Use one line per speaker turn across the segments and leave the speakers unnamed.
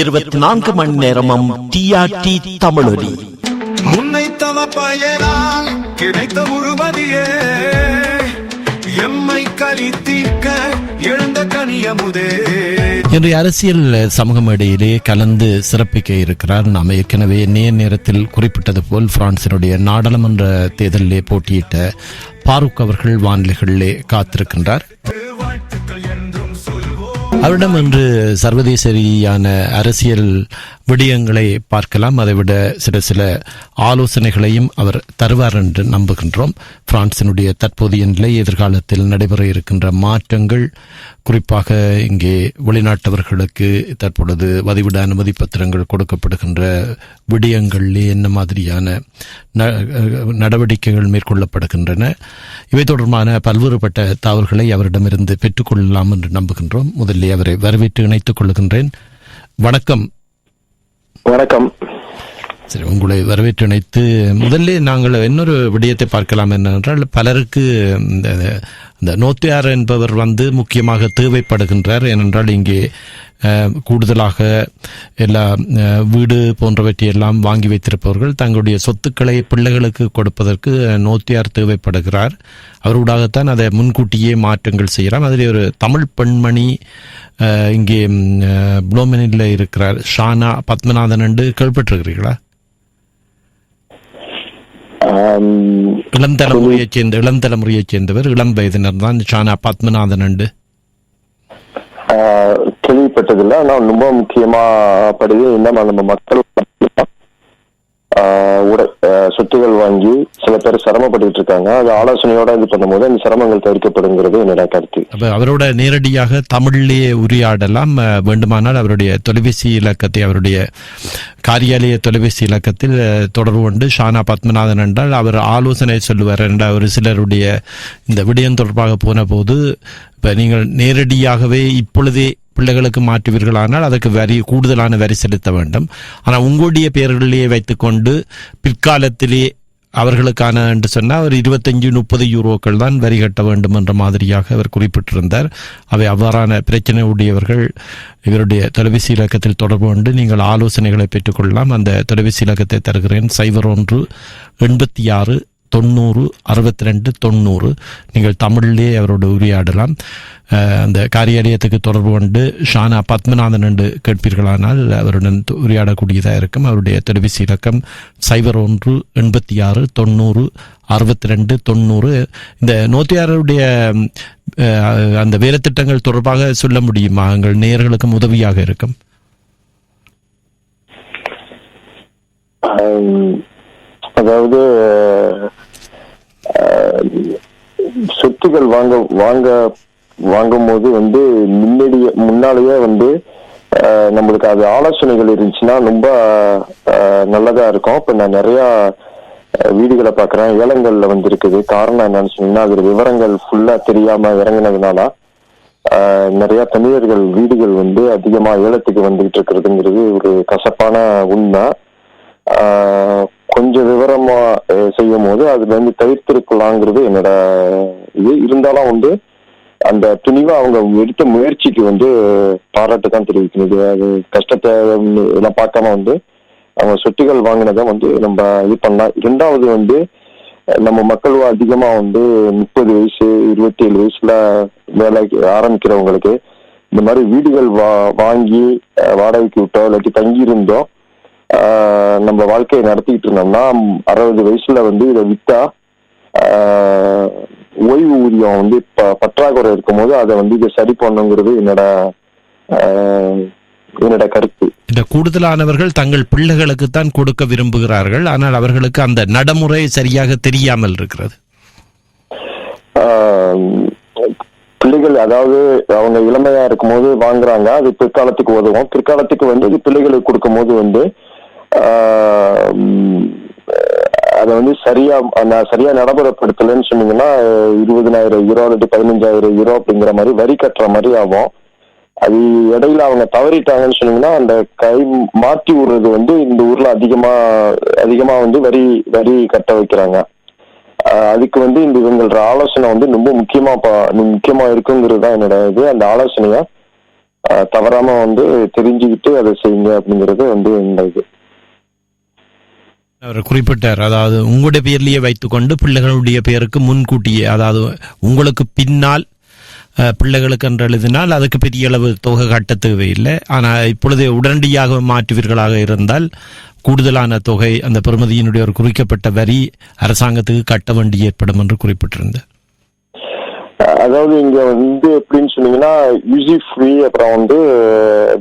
24 மணி நேரமும் டிஆர்டி தமிழொலி.
முன்னைத்தவ பயனால் கிடைத்த முழுமதியே எம்மை கலித்தீர்க்க எழுந்த கனியமுதே.
இன்றைய அரசியல் சமூக மேடையிலே கலந்து சிறப்பிக்க இருக்கிறார். நாம் ஏற்கனவே நேரத்தில் குறிப்பிட்டது போல் பிரான்சினுடைய நாடாளுமன்ற தேர்தலிலே போட்டியிட்ட பாரூக் அவர்கள் வானிலைகளிலே காத்திருக்கின்றார். அவரிடம் இன்று சர்வதேச ரீதியான அரசியல் விடயங்களை பார்க்கலாம். அதைவிட சில ஆலோசனைகளையும் அவர் தருவார் என்று நம்புகின்றோம். பிரான்சினுடைய தற்போதைய நிலை, எதிர்காலத்தில் நடைபெற இருக்கின்ற மாற்றங்கள், குறிப்பாக இங்கே வெளிநாட்டவர்களுக்கு தற்பொழுது வதிவிட அனுமதி பத்திரங்கள் கொடுக்கப்படுகின்ற விடயங்களிலே என்ன மாதிரியான நடவடிக்கைகள் மேற்கொள்ளப்படுகின்றன, இவை தொடர்பான பல்வேறுபட்ட தகவல்களை அவரிடமிருந்து பெற்றுக்கொள்ளலாம் என்று நம்புகின்றோம். முதலில் அவரை வரவேற்று இணைத்துக் கொள்கின்றேன். வணக்கம்.
வணக்கம்.
சரி, உங்களை வரவேற்று இணைத்து முதல்ல நாங்கள் இன்னொரு விடயத்தை பார்க்கலாம். என்னவென்றால், பலருக்கு இந்த நோத்தியார் என்பவர் முக்கியமாக தேவைப்படுகின்றார். ஏனென்றால் இங்கே கூடுதலாக எல்லா வீடு போன்றவற்றையெல்லாம் வாங்கி வைத்திருப்பவர்கள் தங்களுடைய சொத்துக்களை பிள்ளைகளுக்கு கொடுப்பதற்கு நோத்தியார் தேவைப்படுகிறார். அவர்களாகத்தான் அதை முன்கூட்டியே மாற்றங்கள் செய்யலாம். அதில் ஒரு தமிழ் பெண்மணி இங்கே புளோமெனில் இருக்கிறார், ஷானா பத்மநாதன் என்று கேள்விப்பட்டிருக்கிறீர்களா? இளம் தலைமுறையைச் சேர்ந்தவர், இளம் வயதினர் தான் ஷானா பத்மநாதன் என்று
கேள்விப்பட்டதில்லை. ஆனால் ரொம்ப முக்கியமா படுது என்ன, நம்ம மக்கள் சொத்துகள் வாங்கி சில பேர் சிரமப்பட்டு இருக்காங்க. அது ஆலோசனையோட இது பண்ணும்போது அந்த சிரமங்கள் தவிர்க்கப்படுங்கிறது என்னோட கருத்து.
அவரோட நேரடியாக தமிழிலேயே உரையாடலாம். வேண்டுமானால் அவருடைய தொலைபேசி இலக்கத்தை, அவருடைய காரியாலய தொலைபேசி இலக்கத்தில் தொடர்பு கொண்டு ஷானா பத்மநாதன் என்றால் அவர் ஆலோசனை சொல்லுவார். என்றால் ஒரு சிலருடைய இந்த விடயம் தொடர்பாக போன போது, இப்போ நீங்கள் நேரடியாகவே இப்பொழுதே பிள்ளைகளுக்கு மாற்றுவீர்களானால் அதற்கு கூடுதலான வரி செலுத்த வேண்டும். ஆனால் உங்களுடைய பெயர்களிலேயே வைத்துக்கொண்டு பிற்காலத்திலே அவர்களுக்கான என்று சொன்னால் ஒரு 25-30 யூரோக்கள் தான் வரி கட்ட வேண்டும் என்ற மாதிரியாக அவர் குறிப்பிட்டிருந்தார். அவை அவ்வாறான பிரச்சனை உடையவர்கள் இவருடைய தொலைபேசி இலக்கத்தில் தொடர்பு கொண்டு நீங்கள் ஆலோசனைகளை பெற்றுக்கொள்ளலாம். அந்த தொலைபேசி இலக்கத்தை தருகிறேன். 01 86 90 62 90. நீங்கள் தமிழிலே அவரோடு உரையாடலாம். அந்த காரியாலயத்துக்கு தொடர்பு கொண்டு ஷானா பத்மநாதன் என்று கேட்பீர்களானால் அவருடன் உரையாடக்கூடியதாக இருக்கும். அவருடைய தொலைபேசி இலக்கம் 01 86 90 62 90. இந்த நோத்தியாருடைய அந்த வேலைத்திட்டங்கள் தொடர்பாக சொல்ல முடியுமா? எங்கள் நேயர்களுக்கும் உதவியாக இருக்கும்.
அதாவது சொத்துக்கள் வாங்கும் போது முன்னாலேயே நம்மளுக்கு அது ஆலோசனைகள் இருந்துச்சுன்னா ரொம்ப நல்லதா இருக்கும். இப்ப நான் நிறைய வீடுகளை பாக்குறேன், ஏலங்கள்ல இருக்குது. காரணம் என்னன்னு சொன்னீங்கன்னா, அது விவரங்கள் ஃபுல்லா தெரியாம இறங்கினதுனால நிறைய தமிழர்கள் வீடுகள் அதிகமா ஏலத்துக்கு வந்துகிட்டு இருக்கிறதுங்கிறது ஒரு கசப்பான உண்மை. கொஞ்சம் விவரமா செய்யும் போது அதுல தவிர்த்திருக்கலாங்கிறது என்னோட இது. இருந்தாலும் அந்த துணிவை அவங்க எடுத்த முயற்சிக்கு பாராட்டு தான் தெரிவிக்கணும். அது கஷ்டத்தை எல்லாம் பார்க்காம அவங்க சொத்துகள் வாங்கினதை நம்ம இது பண்ணலாம். இரண்டாவது நம்ம மக்கள் அதிகமா 30 வயசு 27 வயசுல வேலைக்கு ஆரம்பிக்கிறவங்களுக்கு இந்த மாதிரி வீடுகள் வாங்கி வாடகைக்கு விட்டோம் இல்லாட்டி தங்கியிருந்தோம் நம்ம வாழ்க்கையை நடத்திக்கிட்டு இருந்தோம்னா 60 வயசுல இதை வித்தா ஓய்வு ஊதியம் பற்றாக்குறை இருக்கும் போது அதை இதை சரி பண்ணுங்கிறது என்னோட கருத்து.
இந்த கூடுதலானவர்கள் தங்கள் பிள்ளைகளுக்கு தான் கொடுக்க விரும்புகிறார்கள். ஆனால் அவர்களுக்கு அந்த நடைமுறை சரியாக தெரியாமல் இருக்கிறது.
பிள்ளைகள் அதாவது அவங்க இளமையா இருக்கும் போது வாங்குறாங்க, அது பிற்காலத்துக்கு உதவும். பிற்காலத்துக்கு இது பிள்ளைகளுக்கு கொடுக்கும் போது அதை சரியா நடைமுறைப்படுத்தலன்னு சொன்னீங்கன்னா 20,000 யூரோ அல்லது 15,000 யூரோ அப்படிங்கிற மாதிரி வரி கட்டுற மாதிரி ஆகும். அது இடையில அவங்க தவறிட்டாங்கன்னு சொன்னீங்கன்னா அந்த கை மாற்றி விடுறது இந்த ஊர்ல அதிகமா வரி கட்ட வைக்கிறாங்க. அதுக்கு இந்த இவங்களோட ஆலோசனை ரொம்ப முக்கியமா இருக்குங்கிறது தான் என்னோட இது. அந்த ஆலோசனைய தவறாம வந்து தெரிஞ்சுக்கிட்டு அதை செய்யுங்க அப்படிங்கிறது வந்து இந்த இது.
அவர் குறிப்பிட்டார், அதாவது உங்களுடைய பேர்லயே வைத்துக்கொண்டு பிள்ளைகளுடைய பேருக்கு முன்கூட்டியே, அதாவது உங்களுக்கு பின்னால் பிள்ளைகளுக்கு என்று எழுதினால் அதுக்கு பெரிய அளவு தொகை கட்ட தேவையில்லை. ஆனால் இப்பொழுது உடனடியாக மாற்றுவீர்களாக இருந்தால் கூடுதலான தொகை, அந்த பெறுமதியினுடைய ஒரு குறிக்கப்பட்ட வரி அரசாங்கத்துக்கு கட்ட வேண்டி ஏற்படும் என்று குறிப்பிட்டிருந்தார்.
அதாவது இங்க வந்து எப்படின்னு சொன்னீங்கன்னா யூசி ஃப்ரீ, அப்புறம் வந்து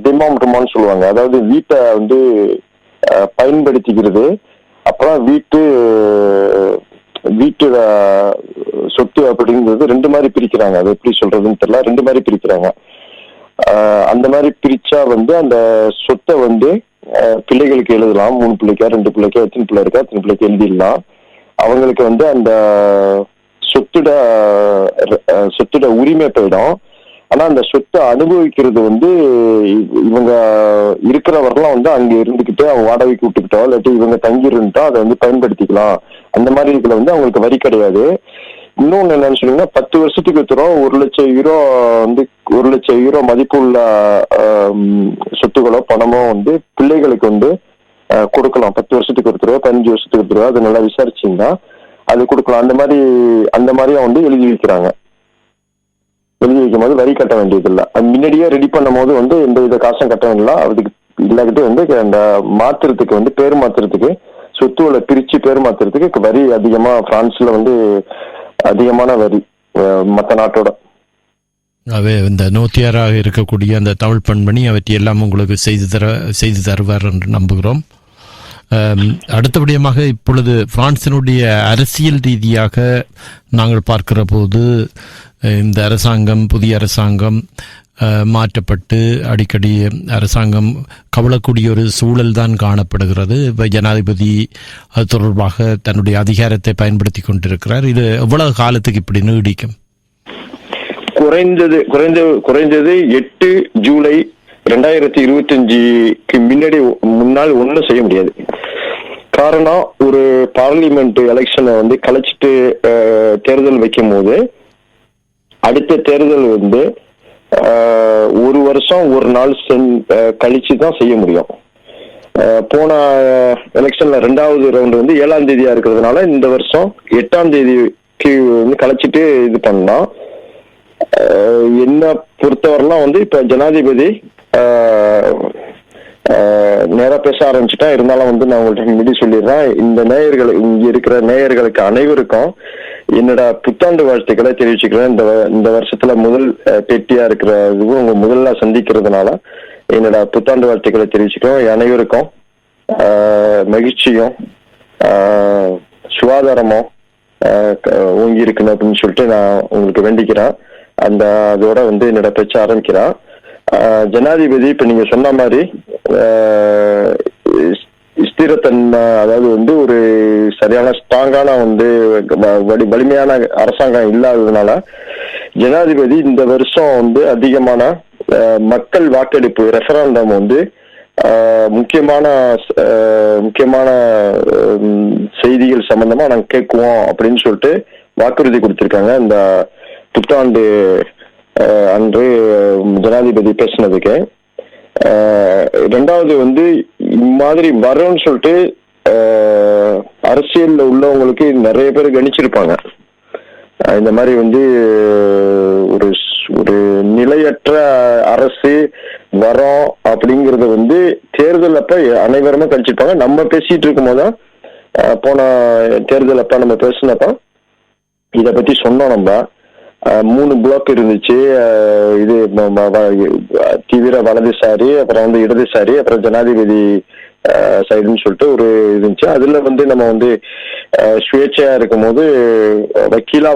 டிமாம்டுமான்னு சொல்லுவாங்க. அதாவது வீட்டை வந்து பயன்படுத்திக்கிறது, அப்புறம் வீட்டு சொத்து அப்படிங்கிறது ரெண்டு மாதிரி பிரிக்கிறாங்க. அது எப்படி சொல்றதுன்னு தெரியல, ரெண்டு மாதிரி பிரிக்கிறாங்க. அந்த மாதிரி பிரிச்சா வந்து அந்த சொத்தை வந்து பிள்ளைகளுக்கு எழுதலாம். 3 பிள்ளைக்கா 2 பிள்ளைக்கா எத்தனை பிள்ளை இருக்கா அத்தனை பிள்ளைக்கு எழுதிடலாம். அவங்களுக்கு வந்து அந்த சொத்துட உரிமை போயிடும். ஆனா அந்த சொத்தை அனுபவிக்கிறது வந்து இவங்க இருக்கிறவரெல்லாம் வந்து அங்க இருந்துகிட்டு அவங்க வாடகைக்கு விட்டுக்கிட்டோ இல்லாட்டி இவங்க தங்கி இருந்துட்டோ அதை வந்து பயன்படுத்திக்கலாம். அந்த மாதிரி இதுல வந்து அவங்களுக்கு வரி கிடையாது. இன்னொன்னு என்னன்னு சொன்னீங்கன்னா 10 வருஷத்துக்கு ஒருத்தரும் 1 லட்சம் யூரோ வந்து 1 லட்சம் யூரோ மதிப்புள்ள சொத்துக்களோ பணமோ வந்து பிள்ளைகளுக்கு வந்து கொடுக்கலாம். 10 வருஷத்துக்கு ஒருத்தரோ 15 வருஷத்துக்கு ஒருத்தரோ அதை நல்லா விசாரிச்சிங்கன்னா அது கொடுக்கலாம். அந்த மாதிரியா வந்து எழுதி வைக்கிறாங்க. எழுதி வைக்கும் போது வரி கட்ட வேண்டியது இல்லை. முன்னாடியே ரெடி பண்ணும் போது வந்து எந்த வித காசும் கட்ட வேண்டாம். அதுக்கு இல்லாக்கிட்டு வந்து அந்த மாத்துறதுக்கு வந்து பேர் மாத்துறதுக்கு, சொத்துக்களை பிரிச்சு பேர் மாத்துறதுக்கு வரி அதிகமா, பிரான்ஸ்ல வந்து அதிகமான வரி மற்ற நாட்டோட.
அவை இந்த நோத்தியாராக இருக்கக்கூடிய அந்த தமிழ் பெண்மணி அவற்றை எல்லாம் உங்களுக்கு செய்து தருவார் என்று நம்புகிறோம். அடுத்தபடியாக இப்பொழுது பிரான்சினுடைய அரசியல் ரீதியாக நாங்கள் பார்க்கிற போது இந்த அரசாங்கம், புதிய அரசாங்கம் மாற்றப்பட்டு அடிக்கடி அரசாங்கம் கவலக்கூடிய ஒரு சூழல் தான் காணப்படுகிறது. ஜனாதிபதி அது தொடர்பாக தன்னுடைய அதிகாரத்தை பயன்படுத்தி கொண்டிருக்கிறார். இது எவ்வளவு காலத்துக்கு இப்படி நீடிக்கும்?
குறைந்தது 8 ஜூலை 2025க்கு முன்னால் ஒன்றும் செய்ய முடியாது. காரணம், ஒரு பார்லிமெண்ட் எலெக்ஷனை வந்து கலைச்சிட்டு தேர்தல் வைக்கும் போது அடுத்த தேர்தல் வந்து 1 வருஷம் 1 நாள் கழிச்சு தான் செய்ய முடியும். போன எலெக்ஷன்ல 2வது ரவுண்டு வந்து 7ஆம் தேதியா இருக்கிறதுனால இந்த வருஷம் 8ஆம் தேதிக்கு வந்து கலைச்சிட்டு இது பண்ணலாம். என்ன பொறுத்தவரைலாம் வந்து இப்ப ஜனாதிபதி நேரா பேச ஆரம்பிச்சுட்டா, இருந்தாலும் வந்து நான் உங்கள்கிட்ட முன்னாடி சொல்லிடுறேன், இங்க இருக்கிற நேயர்களுக்கு அனைவருக்கும் என்னோட புத்தாண்டு வாழ்த்துக்களை தெரிவிச்சுக்கிறேன். இந்த வருஷத்துல முதல் பேட்டியா இருக்கிற இதுவும் உங்க முதல்ல சந்திக்கிறதுனால என்னோட புத்தாண்டு வாழ்த்துக்களை தெரிவிச்சுக்கிறோம். அனைவருக்கும் மகிழ்ச்சியும் சுகாதாரமும் ஓங்கி இருக்கணும் அப்படின்னு சொல்லிட்டு நான் உங்களுக்கு வேண்டிக்கிறேன். அதோட வந்து என்னோட பேச்ச ஆரம்பிக்கிறேன். ஜனாதிபதி இப்ப நீங்க சொன்ன மாதிரி ஸ்திரத்தன்மை, அதாவது வந்து ஒரு சரியான ஸ்ட்ராங்கான வந்து வலிமையான அரசாங்கம் இல்லாததுனால ஜனாதிபதி இந்த வருஷம் வந்து அதிகமான மக்கள் வாக்கெடுப்பு ரெஃபரண்டம் வந்து முக்கியமான செய்திகள் சம்பந்தமா நாங்க கேட்குவோம் அப்படின்னு சொல்லிட்டு வாக்குறுதி கொடுத்திருக்காங்க. இந்த புத்தாண்டு அன்று ஜனாதிபதி பேசினதுக்கு. 2வது வந்து இம்மாதிரி வரும்னு சொல்லிட்டு அரசியல்ல உள்ளவங்களுக்கு நிறைய பேர் கணிச்சிருப்பாங்க. இந்த மாதிரி வந்து ஒரு நிலையற்ற அரசு வரோம் அப்படிங்கறத வந்து தேர்தல் அப்ப அனைவருமே கணிச்சிருப்பாங்க. நம்ம பேசிட்டு இருக்கும் போதுதான் போன தேர்தல் அப்ப நம்ம பேசினப்ப இத பத்தி சொன்னோம். நம்ம 3 பிளாக் இருந்துச்சு. இது தீவிர வலதுசாரி, அப்புறம் வந்து இடதுசாரி, அப்புறம் ஜனாதிபதி சைடுன்னு சொல்லிட்டு ஒரு இருந்துச்சு. அதுல வந்து நம்ம வந்து சுயேட்சையா இருக்கும் போது வக்கீலா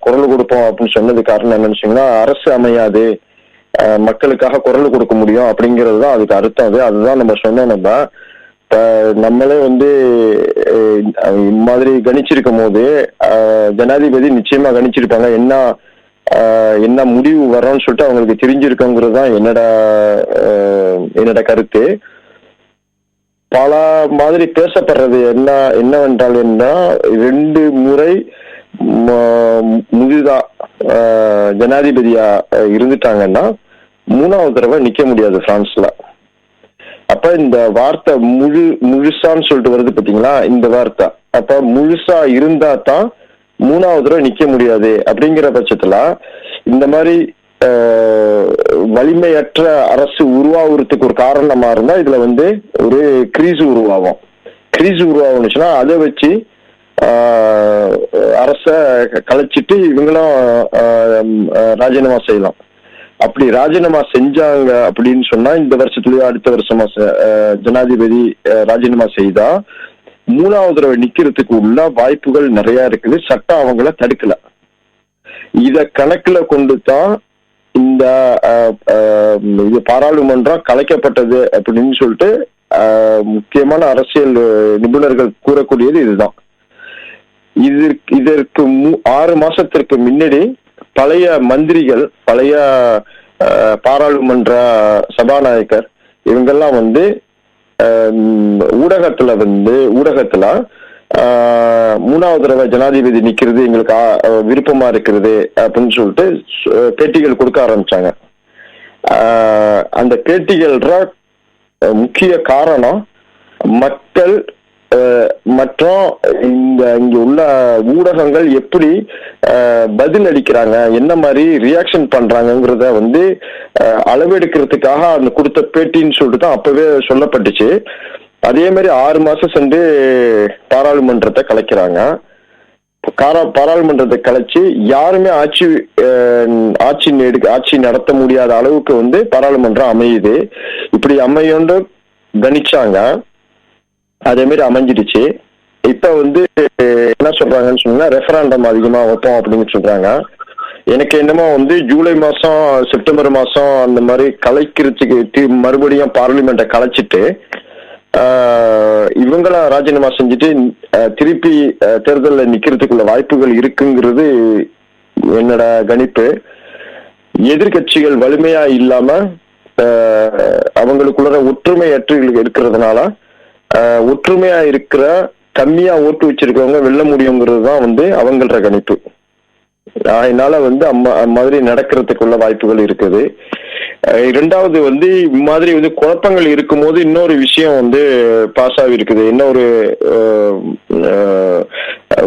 குரல் கொடுப்போம் அப்படின்னு சொன்னது காரணம் என்னன்னு சொன்னா, அரசு அமையாது, மக்களுக்காக குரல் கொடுக்க முடியும் அப்படிங்கிறது தான் அதுக்கு அர்த்தம். அதுதான் நம்ம சொன்னோம். நம்மளே வந்து மாதிரி கணிச்சிருக்கும் போது ஜனாதிபதி நிச்சயமா கணிச்சிருப்பாங்க. என்ன முடிவு வரோன்னு சொல்லிட்டு அவங்களுக்கு தெரிஞ்சிருக்குங்கிறது தான் என்னோட கருத்து. பல மாதிரி பேசப்படுறது என்னவென்றால் 2 முறை முதிதா ஜனாதிபதியா இருந்துட்டாங்கன்னா மூணாவது தடவை நிக்க முடியாது பிரான்ஸ்ல. அப்ப இந்த வார்த்தை முழுசான்னு சொல்லிட்டு வருது பாத்தீங்களா, இந்த வார்த்தை. அப்ப முழுசா இருந்தா தான் மூணாவது தடவை நிக்க முடியாது. அப்படிங்கிற பட்சத்துல இந்த மாதிரி வலிமையற்ற அரசு உருவாகிறதுக்கு ஒரு காரணமா இருந்தா இதுல வந்து ஒரு கிரீஸ் உருவாகும். கிரீஸ் உருவாகுச்சுன்னா அதை வச்சு அரச கலைச்சிட்டு இவங்களும் ராஜினாமா செய்யலாம். அப்படி ராஜினாமா செஞ்சாங்க அப்படின்னு சொன்னா இந்த வருஷத்துலயோ அடுத்த வருஷமா ஜனாதிபதி ராஜினாமா செய்தா மூணாவது தடவை நிக்கிறதுக்கு உள்ள வாய்ப்புகள் நிறைய இருக்குது. சட்டம் அவங்கள தடுக்கல. இத கணக்குல கொண்டு தான் இந்த இது பாராளுமன்றம் கலைக்கப்பட்டது அப்படின்னு சொல்லிட்டு முக்கியமான அரசியல் நிபுணர்கள் கூறக்கூடியது இதுதான். இதற்கு 6 மாசத்திற்கு முன்னாடி பழைய மந்திரிகள், பழைய பாராளுமன்ற சபாநாயகர் இவங்கெல்லாம் வந்து ஊடகத்துல மூணாவது தடவை ஜனாதிபதி நிக்கிறது எங்களுக்கு விருப்பமா இருக்கிறது அப்படின்னு சொல்லிட்டு பேட்டிகள் கொடுக்க ஆரம்பிச்சாங்க. அந்த பேட்டிகள்ற முக்கிய காரணம் மக்கள் மற்றும் இங்க உள்ள ஊடகங்கள் எப்படி பதில் அளிக்கிறாங்க, என்ன மாதிரி ரியாக்ஷன் பண்றாங்கிறத வந்து அளவெடுக்கிறதுக்காக அந்த கொடுத்த பேட்டின்னு சொல்லிட்டு தான் அப்பவே சொல்லப்பட்டுச்சு. அதே மாதிரி 6 மாசம் சென்று பாராளுமன்றத்தை கலைக்கிறாங்க. பாராளுமன்றத்தை கலைச்சு யாருமே ஆட்சி நடத்த முடியாத அளவுக்கு வந்து பாராளுமன்றம் அமையுது. இப்படி அமையோண்டு கணிச்சாங்க, அதே மாதிரி அமைஞ்சிடுச்சு. இப்ப வந்து என்ன சொல்றாங்கன்னு சொன்னா ரெஃபரண்டம் அதிகமா வைப்போம் அப்படின்னு சொல்றாங்க. எனக்கு என்னமோ வந்து ஜூலை மாசம் செப்டம்பர் மாசம் அந்த மாதிரி கலைக்கிறதுக்கு மறுபடியும் பார்லிமெண்ட்டை கலைச்சிட்டு இவங்கள ராஜினாமா செஞ்சுட்டு திருப்பி தேர்தலில் நிக்கிறதுக்குள்ள வாய்ப்புகள் இருக்குங்கிறது என்னோட கணிப்பு. எதிர்கட்சிகள் வலிமையா இல்லாம அவங்களுக்குள்ள ஒற்றுமையற்று இருக்கிறதுனால ஒற்றுமையா இருக்கிற கம்மியா ஓட்டு வச்சிருக்கவங்க வெல்ல முடியுங்கிறது தான் வந்து அவங்கள கணிப்பு. அதனால வந்து மாதிரி நடக்கிறதுக்குள்ள வாய்ப்புகள் இருக்குது. இரண்டாவது வந்து இம்மாதிரி வந்து குழப்பங்கள் இருக்கும் போது இன்னொரு விஷயம் வந்து பாஸ் ஆகிருக்குது. இன்னொரு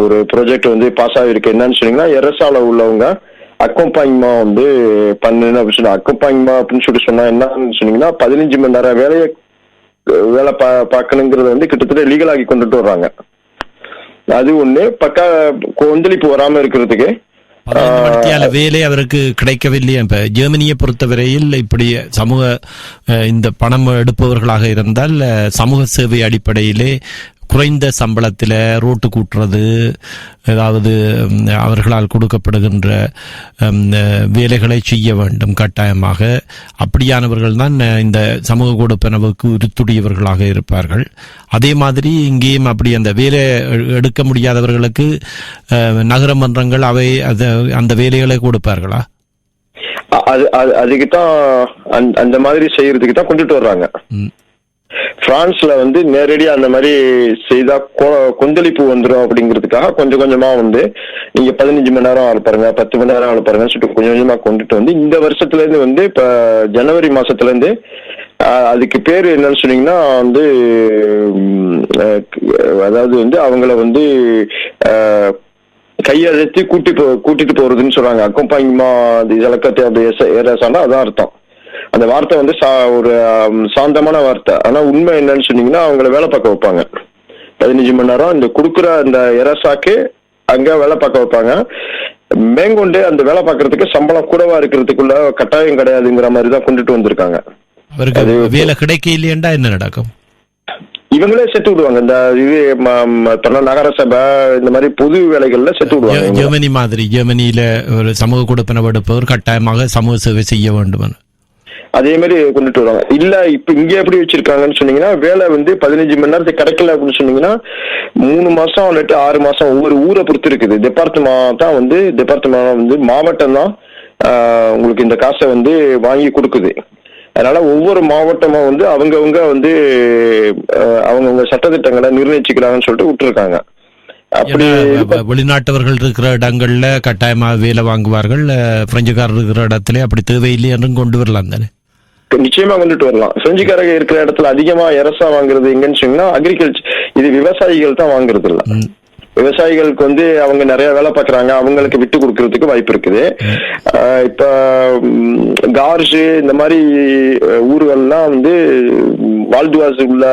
ஒரு ப்ராஜெக்ட் வந்து பாஸ் ஆகிருக்கு. என்னன்னு சொன்னீங்கன்னா எரசால உள்ளவங்க அக்கோம்பாயிங்மா வந்து பண்ணுன்னு அப்படின்னு சொன்னா, அக்கோம்பாயிங்மா அப்படின்னு சொல்லிட்டு சொன்னா என்னன்னு சொன்னீங்கன்னா 15 மணி நேரம் வேலை பார்க்கணுங்கிறத வந்து கிட்டத்தட்ட லீகல் ஆகி கொண்டுட்டு வர்றாங்க. அது ஒண்ணு. பக்கா கொந்தளிப்பு வராம இருக்கிறதுக்கு
வேலை அவருக்கு கிடைக்கவில்லை. இப்ப ஜெர்மனியை பொறுத்தவரையில் இப்படி சமூக இந்த பணம் எடுப்பவர்களாக இருந்தால் சமூக சேவை அடிப்படையிலே குறைந்த சம்பளத்தில் ரோட்டு கூட்டுறது, ஏதாவது அவர்களால் கொடுக்கப்படுகின்ற வேலைகளை செய்ய வேண்டும் கட்டாயமாக. அப்படியானவர்கள் தான் இந்த சமூக கொடுப்பனவுக்கு உறுத்துடையவர்களாக இருப்பார்கள். அதே மாதிரி இங்கேயும் அப்படி அந்த வேலை எடுக்க முடியாதவர்களுக்கு நகரமன்றங்கள் அவை அந்த வேலைகளை கொடுப்பார்களா?
அதுக்குத்தான் அந்த மாதிரி செய்யறதுக்கு தான் கொண்டுட்டு வர்றாங்க. பிரான்ஸ்ல வந்து நேரடியா அந்த மாதிரி செய்தா கொந்தளிப்பு வந்துடும் அப்படிங்கிறதுக்காக கொஞ்சம் கொஞ்சமா வந்து நீங்க 15 மணி நேரம் ஆள் பாருங்க, 10 மணி நேரம் ஆள் பாருங்கன்னு சொல்லிட்டு கொஞ்சம் கொஞ்சமா கொண்டுட்டு வந்து இந்த வருஷத்துல இருந்து வந்து இப்ப ஜனவரி மாசத்துல இருந்து அதுக்கு பேரு என்னன்னு சொன்னீங்கன்னா வந்து அதாவது வந்து அவங்கள வந்து கையெழுத்து கூட்டிட்டு போறதுன்னு சொல்றாங்க. அக்கோம்பாயிங்மா இலக்கத்தை அப்படி ஏறாசாண்டா அதான் அர்த்தம். அந்த வார்த்தை வந்து ஒரு சாந்தமான வார்த்தை. ஆனா உண்மை என்னன்னு சொன்னீங்கன்னா அவங்கள வேலை பார்க்க வைப்பாங்க 15 மணி நேரம். இந்த கொடுக்குற அந்த எரசாக்கு அங்க வேலை பார்க்க வைப்பாங்க. மேற்கொண்டு அந்த வேலை பார்க்கறதுக்கு சம்பளம் கூடவா இருக்கிறதுக்குள்ள கட்டாயம் கிடையாதுங்கிற மாதிரி தான் கொண்டுட்டு வந்திருக்காங்க.
அவருக்கு வேலை கிடைக்க இல்லையண்டா என்ன நடக்கும்?
இவங்களே செத்து விடுவாங்க. இந்த இது நகரசபை இந்த மாதிரி பொது வேலைகள்ல செத்து விடுவாங்க.
ஜெர்மனி மாதிரி ஜெர்மனியில ஒரு சமூக கொடுப்பனவு எடுப்பவர் கட்டாயமாக சமூக சேவை செய்ய வேண்டும்,
அதே மாதிரி கொண்டுட்டு வருவாங்க. இல்ல இப்ப இங்க எப்படி வச்சிருக்காங்கன்னு சொன்னீங்கன்னா வேலை வந்து 15 மணி நேரத்துக்கு கிடைக்கல அப்படின்னு சொன்னீங்கன்னா 3 மாசம் இல்லாட்டி 6 மாசம் ஒவ்வொரு ஊரை பொறுத்து இருக்குது. டிபார்ட்மெண்ட் வந்து மாவட்டம் தான் உங்களுக்கு இந்த காசை வந்து வாங்கி கொடுக்குது. அதனால ஒவ்வொரு மாவட்டமும் வந்து அவங்கவுங்க வந்து அவங்கவுங்க சட்டத்திட்டங்களை நிர்ணயிச்சுக்கிறாங்கன்னு சொல்லிட்டு விட்டுருக்காங்க. அப்படி
வெளிநாட்டவர்கள் இருக்கிற இடங்கள்ல கட்டாயமா வேலை வாங்குவார்கள், பிரெஞ்சுக்காரர் இருக்கிற இடத்துல அப்படி தேவையில்லை என்றும் கொண்டு வரலாம் தானே?
நிச்சயமா கொண்டுட்டு வரலாம். பிரெஞ்சுக்காரங்க இருக்கிற இடத்துல அதிகமா எரசா வாங்குறது எங்கன்னு சொன்னீங்கன்னா அக்ரிகல்ச்சர், இது விவசாயிகள் தான் வாங்குறது இல்ல. விவசாயிகளுக்கு வந்து அவங்க நிறைய வேலை பாக்குறாங்க, அவங்களுக்கு விட்டு கொடுக்கறதுக்கு வாய்ப்பு இருக்குது. இப்ப கார்ஜு இந்த மாதிரி ஊர்கள்லாம் வந்து வால்துவாஸ் உள்ள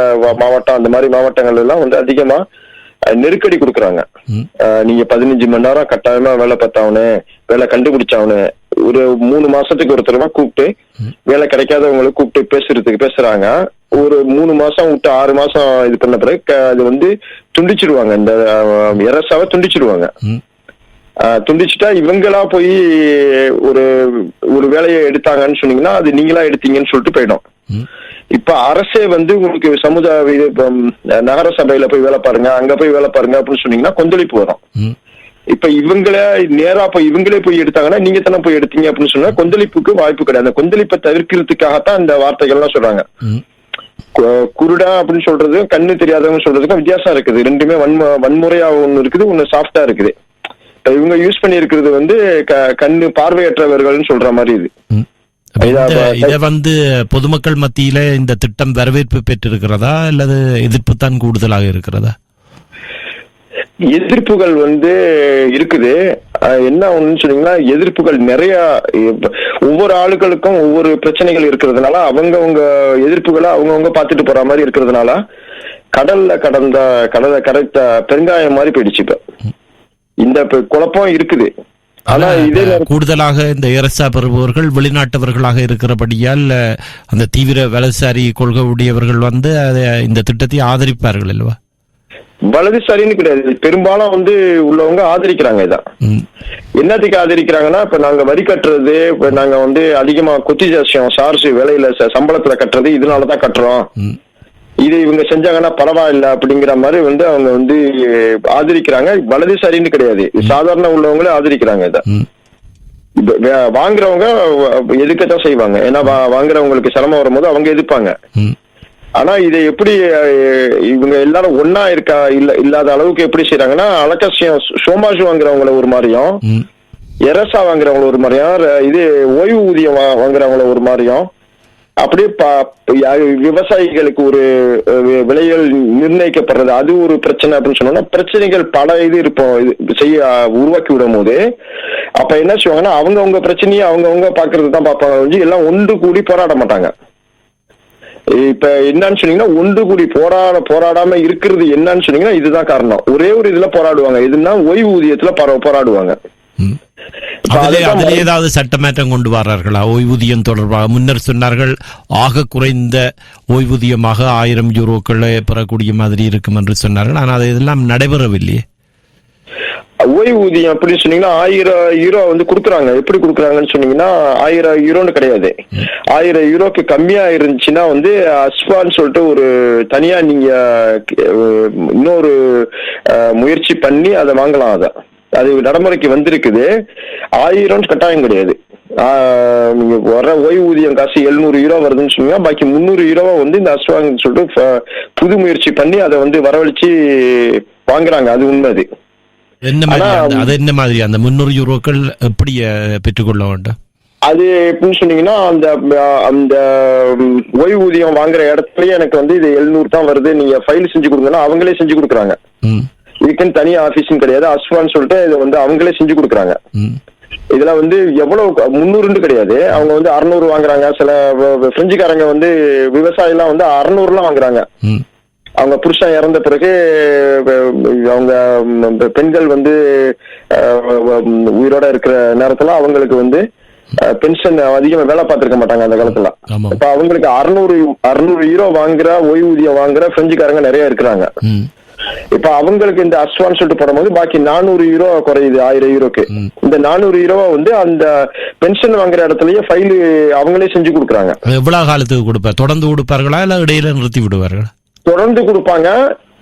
மாவட்டம், அந்த மாதிரி மாவட்டங்கள் எல்லாம் வந்து அதிகமா நெருக்கடி கொடுக்குறாங்க. நீங்க 15 மணி நேரம் கட்டாயமா வேலை பார்த்தாவனு, வேலை கண்டுபிடிச்சாவனு, ஒரு 3 மாசத்துக்கு ஒரு தடவை கூப்பிட்டு வேலை கிடைக்காதவங்களை கூப்பிட்டு பேசுறாங்க. ஒரு 3 மாசம் விட்டு 6 மாசம் இது பண்ண பிறகு அது வந்து துண்டிச்சிடுவாங்க, இந்த எரசாவை துண்டிச்சிடுவாங்க. துண்டிச்சுட்டா இவங்களா போய் ஒரு வேலையை எடுத்தாங்கன்னு சொன்னீங்கன்னா அது நீங்களா எடுத்தீங்கன்னு சொல்லிட்டு போயிடும். இப்ப அரசே வந்து உங்களுக்கு சமுதாய நகர சபையில போய் வேலை பாருங்க, அங்க போய் வேலை பாருங்க அப்படின்னு சொன்னீங்கன்னா கொந்தளிப்பு வரும். இப்ப இவங்களே நேரா போய் இவங்களே போய் எடுத்தாங்கன்னா நீங்க தானே போய் எடுத்தீங்க அப்படின்னு சொன்னா கொந்தளிப்புக்கு வாய்ப்பு கிடையாது. அந்த கொந்தளிப்பை தவிர்க்கிறதுக்காகத்தான் இந்த வார்த்தைகள்லாம் சொல்றாங்க. குருடா அப்படின்னு சொல்றது, கண்ணு தெரியாதவங்க சொல்றதுக்கும் வித்தியாசம் இருக்குது. ரெண்டுமே வன்முறையா ஒண்ணு இருக்குது, ஒண்ணு சாஃப்டா இருக்குது. இவங்க யூஸ் பண்ணி இருக்கிறது வந்து கண்ணு பார்வையற்றவர்கள் சொல்ற மாதிரி இது.
இத வந்து பொதுமக்கள் மத்தியில இந்த திட்டம் வரவேற்பு பெற்றிருக்கிறதா அல்லது எதிர்ப்பு தான் கூடுதலாக இருக்கிறதா?
எதிர்ப்புகள் வந்து இருக்குது. என்ன ஒண்ணுன்னு சொன்னீங்கன்னா எதிர்ப்புகள் நிறைய, ஒவ்வொரு ஆளுகளுக்கும் ஒவ்வொரு பிரச்சனைகள் இருக்கிறதுனால அவங்கவுங்க எதிர்ப்புகளை அவங்கவுங்க பார்த்துட்டு போற மாதிரி இருக்கிறதுனால கடலை கரைத்த பெருங்காயம் மாதிரி போயிடுச்சு. இப்ப இந்த குழப்பம் இருக்குது. ஆனா இதே
கூடுதலாக இந்த எரசா பெறுபவர்கள் வெளிநாட்டவர்களாக இருக்கிறபடியால் அந்த தீவிர வலதுசாரி கொள்கை உடையவர்கள் வந்து இந்த திட்டத்தை ஆதரிப்பார்கள் அல்லவா?
வலதுசாரின்னு கிடையாது, பெரும்பாலும் வந்து உள்ளவங்க ஆதரிக்கிறாங்க. இதான் என்னத்துக்கு ஆதரிக்கிறாங்கன்னா, இப்ப நாங்க வரி கட்டுறது, இப்ப நாங்க வந்து அதிகமா கொத்திஜாசியம் சார்ஜ் விலையில சம்பளத்துல கட்டுறது இதனாலதான் கட்டுறோம், இது இவங்க செஞ்சாங்கன்னா பரவாயில்ல அப்படிங்கிற மாதிரி வந்து அவங்க வந்து ஆதரிக்கிறாங்க. வலதுசாரின்னு கிடையாது, சாதாரண உள்ளவங்களே ஆதரிக்கிறாங்க. இதை வாங்குறவங்க எதுக்கத்தான் செய்வாங்க, ஏன்னா வாங்குறவங்களுக்கு சிரமம் வரும்போது அவங்க எதிர்ப்பாங்க. ஆனா இதை எப்படி இவங்க எல்லாரும் ஒன்னா இல்லாத அளவுக்கு எப்படி செய்யறாங்கன்னா, அலக்கசியம் சோமாஜ் வாங்குறவங்கள ஒரு மாதிரியும், எரசா வாங்குறவங்கள ஒரு மாதிரியும், இது ஓய்வு ஊதியம் வாங்குறவங்கள ஒரு மாதிரியும், அப்படியே விவசாயிகளுக்கு ஒரு விலைகள் நிர்ணயிக்கப்படுறது அது ஒரு பிரச்சனை அப்படின்னு சொன்னோம்னா, பிரச்சனைகள் பல இது உருவாக்கி விடும் போது அப்ப என்ன செய்வாங்கன்னா அவங்கவுங்க பிரச்சனையை அவங்கவுங்க பாக்குறது தான் பார்ப்பாங்க, எல்லாம் ஒன்று கூடி போராட மாட்டாங்க. இப்ப என்னன்னு சொன்னீங்கன்னா, ஒன்று கூடி போராடாம இருக்கிறது என்னன்னு சொன்னீங்கன்னா இதுதான் காரணம். ஒரே ஒரு இதுல போராடுவாங்க, எதுனா ஓய்வு ஊதியத்துல போராடுவாங்க.
ஏதாவது சட்டமாற்றம் கொண்டு வர்றார்களா ஓய்வூதியம் தொடர்பாக? முன்னர் சொன்னார்கள் ஆக குறைந்த ஓய்வூதியமாக 1000 யூரோக்கள் பெறக்கூடிய மாதிரி இருக்கும் என்று சொன்னார்கள். ஆனால் அது இதெல்லாம் நடைபெறவில்லையே.
ஓய்வூதியம் அப்படின்னு சொன்னீங்கன்னா 1000 யூரோ வந்து கொடுக்குறாங்க. எப்படி கொடுக்குறாங்கன்னு சொன்னீங்கன்னா 1000 யூரோன்னு கிடையாது, 1000 யூரோக்கு கம்மியா இருந்துச்சுன்னா வந்து அஸ்வான்னு சொல்லிட்டு ஒரு தனியா நீங்க இன்னொரு முயற்சி பண்ணி அதை வாங்கலாம். அது நடைமுறைக்கு வந்திருக்குது. 1000 கட்டாயம் கிடையாது. நீங்க வர ஓய்வூதியம் காசு 700 யூரோ வருதுன்னு சொன்னீங்கன்னா பாக்கி 300 யூரோவா வந்து இந்த அஸ்வான்னு சொல்லிட்டு புது முயற்சி பண்ணி அதை வந்து வரவழைச்சு வாங்குறாங்க. அது உண்மை.
அது என்ன மாதிரி அந்த 300 யூரோக்கள் எப்படி பெற்றுக்கொள்ள வேண்டும்?
அது எப்படின்னு சொன்னீங்கன்னா, அந்த ஓய்வூதியம் வாங்குற இடத்துலயே எனக்கு வந்து இது 700 தான் வருது, நீங்க ஃபைல் செஞ்சு கொடுங்கன்னா அவங்களே செஞ்சு கொடுக்குறாங்க. இதுக்குன்னு தனியா ஆபீஸ்ன்னு கிடையாது, அஸ்வான்னு சொல்லிட்டு இதை வந்து அவங்களே செஞ்சு கொடுக்குறாங்க. இதுல வந்து எவ்வளவு 300 கிடையாது, அவங்க வந்து 600 வாங்குறாங்க. சில பிரெஞ்சுக்காரங்க வந்து விவசாயி எல்லாம் வந்து 600 வாங்குறாங்க. அவங்க புருஷன் இறந்த பிறகு அவங்க பெண்கள் வந்து உயிரோட இருக்கிற நேரத்துல அவங்களுக்கு வந்து பென்ஷன் அதிகமா வேலை பார்த்திருக்க மாட்டாங்க அந்த காலத்துல. இப்ப அவங்களுக்கு 600 யூரோ வாங்குற ஓய்வூதியம் வாங்குற பிரெஞ்சுக்காரங்க நிறைய இருக்கிறாங்க. இப்ப அவங்களுக்கு இந்த அஸ்வான் சொல்லிட்டு போடும்போது பாக்கி 400 யூரோ குறையுது 1000 யூரோக்கு. இந்த 400 யூரோவா வந்து அந்த பென்ஷன் வாங்குற இடத்துலயே ஃபைல் அவங்களே செஞ்சு கொடுக்குறாங்க.
எவ்வளவு காலத்துக்கு கொடுப்பார்? தொடர்ந்து கொடுப்பார்களா இல்ல இடையில நிறுத்தி விடுவார்கள்?
தொடர்ந்து கொடுப்பாங்க.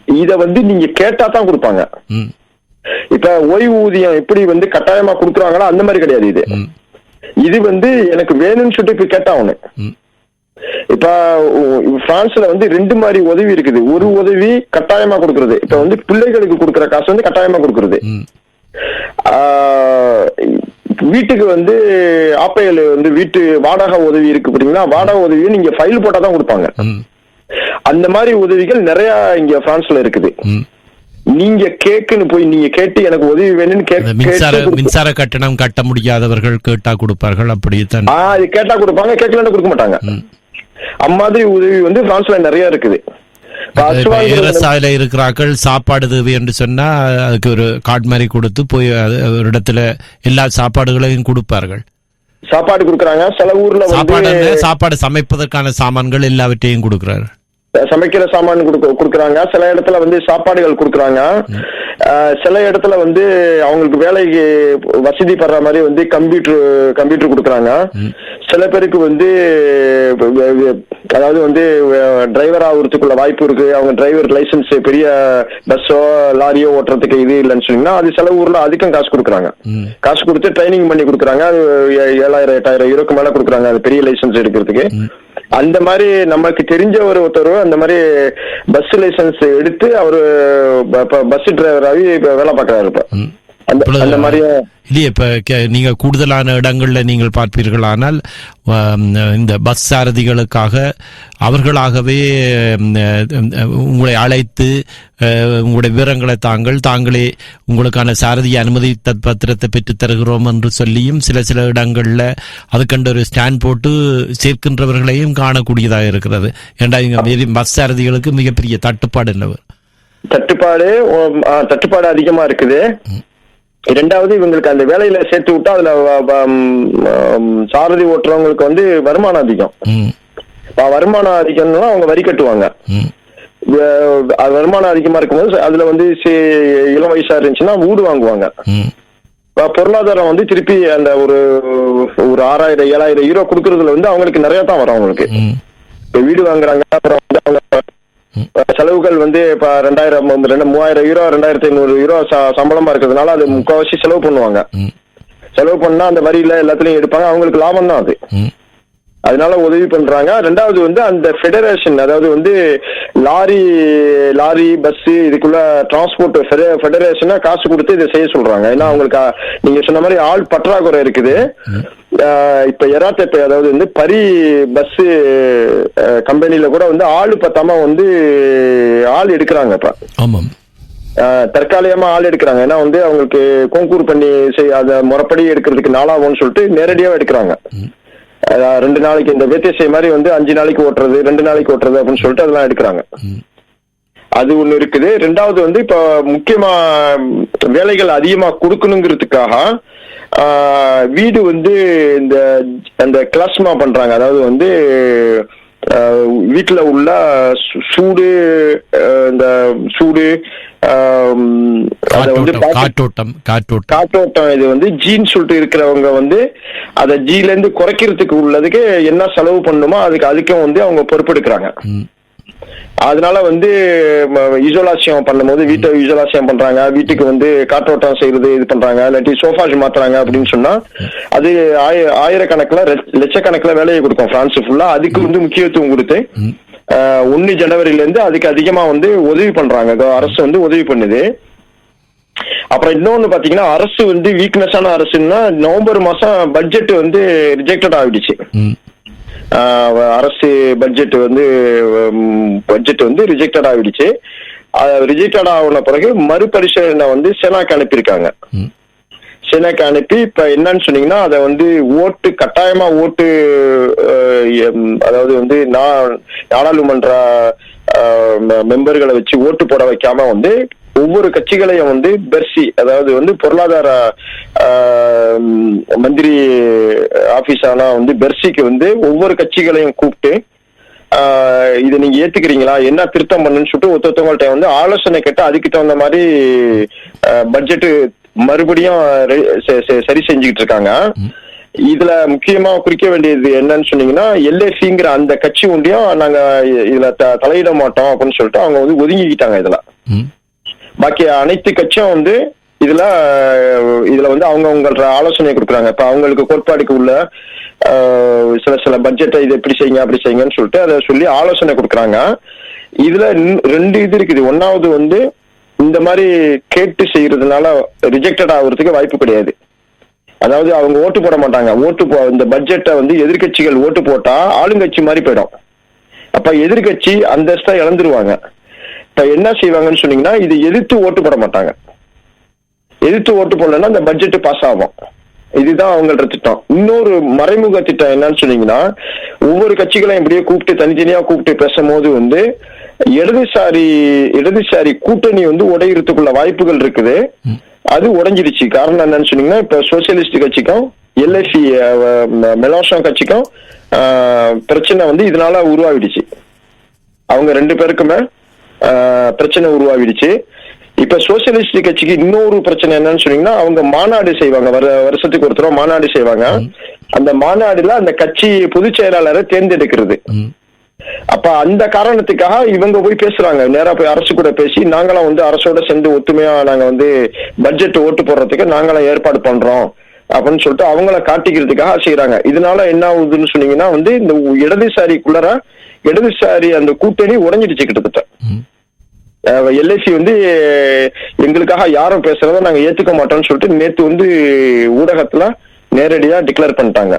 இத வந்து நீங்க கேட்டா தான் கொடுப்பாங்க. இப்ப ஓய்வூதியம் எப்படி வந்து கட்டாயமா கொடுக்குறாங்களோ அந்த மாதிரி கிடையாது. இது வந்து எனக்கு வேணும்னு சொல்லிட்டு இப்ப கேட்டா அவனு இப்ப பிரான்ஸ்ல வந்து 2 மாதிரி உதவி இருக்குது. ஒரு உதவி கட்டாயமா கொடுக்கறது. இப்ப வந்து பிள்ளைகளுக்கு கொடுக்கற காசு வந்து கட்டாயமா கொடுக்கறது. வீட்டுக்கு வந்து ஆப்பையல் வந்து வீட்டு வாடகை உதவி இருக்கு பாத்தீங்கன்னா, வாடகை உதவியை நீங்க ஃபைல் போட்டா தான் கொடுப்பாங்க. அந்த மாதிரி உதவிகள் நிறைய இங்க பிரான்ஸ்ல இருக்குது. நீங்க நீங்க கேட்டு எனக்கு உதவி வேணும்னு
மின்சார கட்டணம் கட்ட முடியாதவர்கள் கேட்டா கொடுப்பார்கள். அப்படித்தான்
அது கேட்டா கொடுப்பாங்க, கேட்கலன்னு கொடுக்க மாட்டாங்க. அம்மாதிரி உதவி வந்து பிரான்ஸ்ல நிறைய இருக்குது.
விவசாயில இருக்கிறார்கள், சாப்பாடு தேவை என்று சொன்னா அதுக்கு ஒரு கார்டு மாதிரி கொடுத்து போய் ஒரு இடத்துல எல்லா சாப்பாடுகளையும் கொடுப்பார்கள்.
சாப்பாடு கொடுக்கறாங்க. சில ஊர்ல
சாப்பாடு சமைப்பதற்கான சாமான்கள் எல்லாவற்றையும் கொடுக்கிறார்கள்.
சமைக்கிற சாமான் கொடுக்கறாங்க. சில இடத்துல வந்து சாப்பாடுகள் கொடுக்கறாங்க. சில இடத்துல வந்து அவங்களுக்கு வேலைக்கு வசதி படுற மாதிரி வந்து கம்ப்யூட்டர் கொடுக்கறாங்க. சில பேருக்கு வந்து அதாவது வந்து டிரைவர் ஆகுறதுக்குள்ள வாய்ப்பு இருக்கு. அவங்க டிரைவர் லைசன்ஸ் பெரிய பஸ்ஸோ லாரியோ ஓட்டுறதுக்கு இது இல்லைன்னு சொன்னீங்கன்னா அது சில ஊர்ல அதிகம் காசு கொடுக்குறாங்க. காசு கொடுத்து ட்ரைனிங் பண்ணி கொடுக்குறாங்க. அது 7,000 8,000 யூரோக்கு மேல கொடுக்குறாங்க அது பெரிய லைசன்ஸ் எடுக்கிறதுக்கு. அந்த மாதிரி நமக்கு தெரிஞ்ச ஒருத்தர் அந்த மாதிரி பஸ் லைசன்ஸ் எடுத்து அவரு பஸ் டிரைவராகி வேலை பார்க்கறாரு. இப்ப அந்த மாதிரி
இல்லையே. இப்ப நீங்க கூடுதலான இடங்கள்ல நீங்கள் பார்ப்பீர்களானால் இந்த பஸ் சாரதிகளுக்காக அவர்களாகவே உங்களை அழைத்து உங்களுடைய விவரங்களை தாங்களே உங்களுக்கான சாரதி அனுமதி பத்திரத்தை பெற்று தருகிறோம் என்று சொல்லியும் சில இடங்கள்ல அதுக்கண்ட ஒரு ஸ்டாண்ட் போட்டு சேர்க்கின்றவர்களையும் காணக்கூடியதாக இருக்கிறது. ஏண்டா இங்க பஸ் சாரதிகளுக்கு மிகப்பெரிய
தட்டுப்பாடு அதிகமா இருக்குது. இரண்டாவது இவங்களுக்கு அந்த வேலையில சேர்த்து விட்டா அதுல சாரதி ஓட்டுறவங்களுக்கு வந்து வருமானம் அதிகம். வருமானம் அதிகம்னா அவங்க வரி கட்டுவாங்க. வருமானம் அதிகமா இருக்கும்போது அதுல வந்து இளம் வயசா இருந்துச்சுன்னா வீடு வாங்குவாங்க. பொருளாதாரம் வந்து திருப்பி அந்த ஒரு 6,000 7,000 யூரோ கொடுக்கறதுல வந்து அவங்களுக்கு நிறைய தான் வரும். அவங்களுக்கு இப்ப வீடு வாங்குறாங்க. அப்புறம் வந்து அவங்க செலவுகள் வந்து இப்ப 3,000 யூரோ 2,500 யூரோ சம்பளமா இருக்கிறதுனால அது முக்கால்வாசி செலவு பண்ணுவாங்க. செலவு பண்ணா அந்த வரியில எல்லாத்துலயும் எடுப்பாங்க. அவங்களுக்கு லாபம் தான் அது. அதனால உதவி பண்றாங்க. ரெண்டாவது வந்து அந்த ஃபெடரேஷன், அதாவது வந்து லாரி பஸ் இதுக்குள்ள டிரான்ஸ்போர்ட் ஃபெடரேஷனா காசு கொடுத்து இதை செய்ய சொல்றாங்க. ஏன்னா அவங்களுக்கு நீங்க சொன்ன மாதிரி ஆள் பற்றாக்குறை இருக்குது. இப்ப எராத்தப்பை அதாவது வந்து பரி பஸ் கம்பெனில கூட வந்து ஆளு பத்தாம வந்து ஆள் எடுக்கிறாங்க. இப்ப தற்காலிகமா ஆள் எடுக்கிறாங்க. ஏன்னா வந்து அவங்களுக்கு கோங்கூர் பண்ணி அத முறைப்படி எடுக்கிறதுக்கு நாளாகும்னு சொல்லிட்டு நேரடியாக எடுக்கிறாங்க. 2 நாளைக்கு இந்த வேத்தேசை மாதிரி வந்து 5 நாளைக்கு ஓட்டுறது 2 நாளைக்கு ஓட்டுறது அப்படின்னு சொல்லிட்டு அதெல்லாம் எடுக்கிறாங்க. அது ஒண்ணு இருக்குது. ரெண்டாவது வந்து இப்ப முக்கியமா வேலைகள் அதிகமா கொடுக்கணுங்கிறதுக்காக வீடு வந்து இந்த கிளாஸ்மா பண்றாங்க. அதாவது வந்து வீட்டுல உள்ள காற்றோட்டம் இது வந்து ஜீன் சொல்லிட்டு இருக்கிறவங்க வந்து அத ஜீல இருந்து குறைக்கிறதுக்கு உள்ளதுக்கு என்ன செலவு பண்ணுமோ அதுக்கும் வந்து அவங்க பொறுப்பெடுக்கிறாங்க. அதனால வந்து இசோலாசியம் பண்ணும்போது வீட்டை இசோலாசியம் பண்றாங்க. வீட்டுக்கு வந்து காற்றோட்டம் செய்யறது இது பண்றாங்க. இல்லாட்டி சோஃபாஸ் மாத்துறாங்க அப்படின்னு சொன்னா அது ஆயிரக்கணக்கில் லட்சக்கணக்கில் வேலையை கொடுக்கும் பிரான்ஸ் ஃபுல்லா. அதுக்கு வந்து முக்கியத்துவம் கொடுத்து 1 ஜனவரில இருந்து அதுக்கு அதிகமா வந்து உதவி பண்றாங்க. அரசு வந்து உதவி பண்ணுது. அப்புறம் இன்னொன்னு பாத்தீங்கன்னா அரசு வந்து வீக்னஸான அரசுன்னா நவம்பர் மாசம் பட்ஜெட் வந்து ரிஜெக்டட் ஆகிடுச்சு. அரசு பட்ஜெட் வந்து ரிஜெக்டட் ஆகிடுச்சு. ரிஜெக்டட் ஆன பிறகு மறுபரிசீலனை வந்து செனாக்கு அனுப்பியிருக்காங்க. செனாக்கு அனுப்பி இப்ப என்னன்னு சொன்னீங்கன்னா அதை வந்து கட்டாயமா ஓட்டு அதாவது வந்து நாடாளுமன்ற மெம்பர்களை வச்சு ஓட்டு போட வைக்காம வந்து ஒவ்வொரு கட்சிகளையும் வந்து பெர்சி அதாவது வந்து பொருளாதார மந்திரி ஆபீஸானா வந்து பெர்சிக்கு வந்து ஒவ்வொரு கட்சிகளையும் கூப்பிட்டு இதை நீங்க ஏத்துக்கிறீங்களா, என்ன திருத்தம் பண்ணுன்னு சொல்லிட்டு ஒருத்தவங்கள்ட்ட வந்து ஆலோசனை கேட்டு அதுக்கு தகுந்த மாதிரி பட்ஜெட் மறுபடியும் சரி செஞ்சுக்கிட்டு இருக்காங்க. இதுல முக்கியமா குறிக்க வேண்டியது என்னன்னு சொன்னீங்கன்னா எல்ஏசிங்கிற அந்த கட்சி ஒன்றியும் நாங்க இதுல தலையிட மாட்டோம் அப்படின்னு சொல்லிட்டு அவங்க வந்து ஒதுங்கிக்கிட்டாங்க. பாக்கி அனைத்து கட்சியும் வந்து இதுல வந்து அவங்க ஆலோசனை கொடுக்குறாங்க. இப்ப அவங்களுக்கு கோட்பாடுக்கு உள்ள சில பட்ஜெட்டை இது எப்படி செய்யுங்க அப்படி செய்யுங்கன்னு சொல்லிட்டு அதை சொல்லி ஆலோசனை கொடுக்குறாங்க. இதுல 2 இது இருக்குது. ஒன்னாவது வந்து இந்த மாதிரி கேட்டு செய்யறதுனால ரிஜெக்டட் ஆகுறதுக்கு வாய்ப்பு கிடையாது. அதாவது அவங்க ஓட்டு போட மாட்டாங்க. இந்த பட்ஜெட்டை வந்து எதிர்கட்சிகள் ஓட்டு போட்டா ஆளுங்கட்சி மாதிரி போயிடும். அப்ப எதிர்கட்சி அந்தஸ்தா இழந்துருவாங்க. இப்ப என்ன செய்வாங்கன்னு சொன்னீங்கன்னா, இது எதிர்த்து ஓட்டு போட மாட்டாங்க. எதிர்த்து ஓட்டு போடலன்னா அந்த பட்ஜெட் பாஸ் ஆகும். இதுதான் அவங்களோட திட்டம். இன்னொரு மறைமுக திட்டம் என்னன்னு சொன்னீங்கன்னா, ஒவ்வொரு கட்சிகளையும் இப்படியே கூப்பிட்டு தனித்தனியா கூப்பிட்டு பேசும்போது வந்து இடதுசாரி கூட்டணி வந்து உடையறதுக்குள்ள வாய்ப்புகள் இருக்குது. அது உடைஞ்சிருச்சு. காரணம் என்னன்னு சொன்னீங்கன்னா, இப்ப சோசியலிஸ்ட் கட்சிக்கும் எல்ஐசி மெலான்சான் கட்சிக்கும் பிரச்சனை வந்து இதனால உருவாகிடுச்சு. அவங்க 2 பேருக்குமே பிரச்சனை உருவாகிடுச்சு. இப்ப சோசியலிஸ்ட் கட்சிக்கு இன்னொரு பிரச்சனை என்னன்னு சொன்னீங்கன்னா, அவங்க மாநாடு செய்வாங்க. வருஷத்துக்கு ஒரு தடவை மாநாடு செய்வாங்க. அந்த மாநாடுல அந்த கட்சி பொதுச் செயலாளரை தேர்ந்தெடுக்கிறது. அப்ப அந்த காரணத்துக்காக இவங்க போய் பேசுறாங்க. நேரா போய் அரசு கூட பேசி, நாங்களாம் வந்து அரசோட சேர்ந்து ஒத்துமையா நாங்க வந்து பட்ஜெட் ஓட்டு போடுறதுக்கு நாங்களாம் ஏற்பாடு பண்றோம் அப்படின்னு சொல்லிட்டு அவங்கள காட்டிக்கிறதுக்காக செய்யறாங்க. இதனால என்ன ஆகுதுன்னு சொன்னீங்கன்னா வந்து இந்த இடதுசாரி அந்த கூட்டணி உடைஞ்சிடுச்சு கிட்டத்தட்ட. எல்ஐசி வந்து எங்களுக்காக யாரும் பேசுறத நாங்க ஏத்துக்க மாட்டோம்னு சொல்லிட்டு நேத்து வந்து ஊடகத்துல நேரடியா டிக்ளேர் பண்ணிட்டாங்க.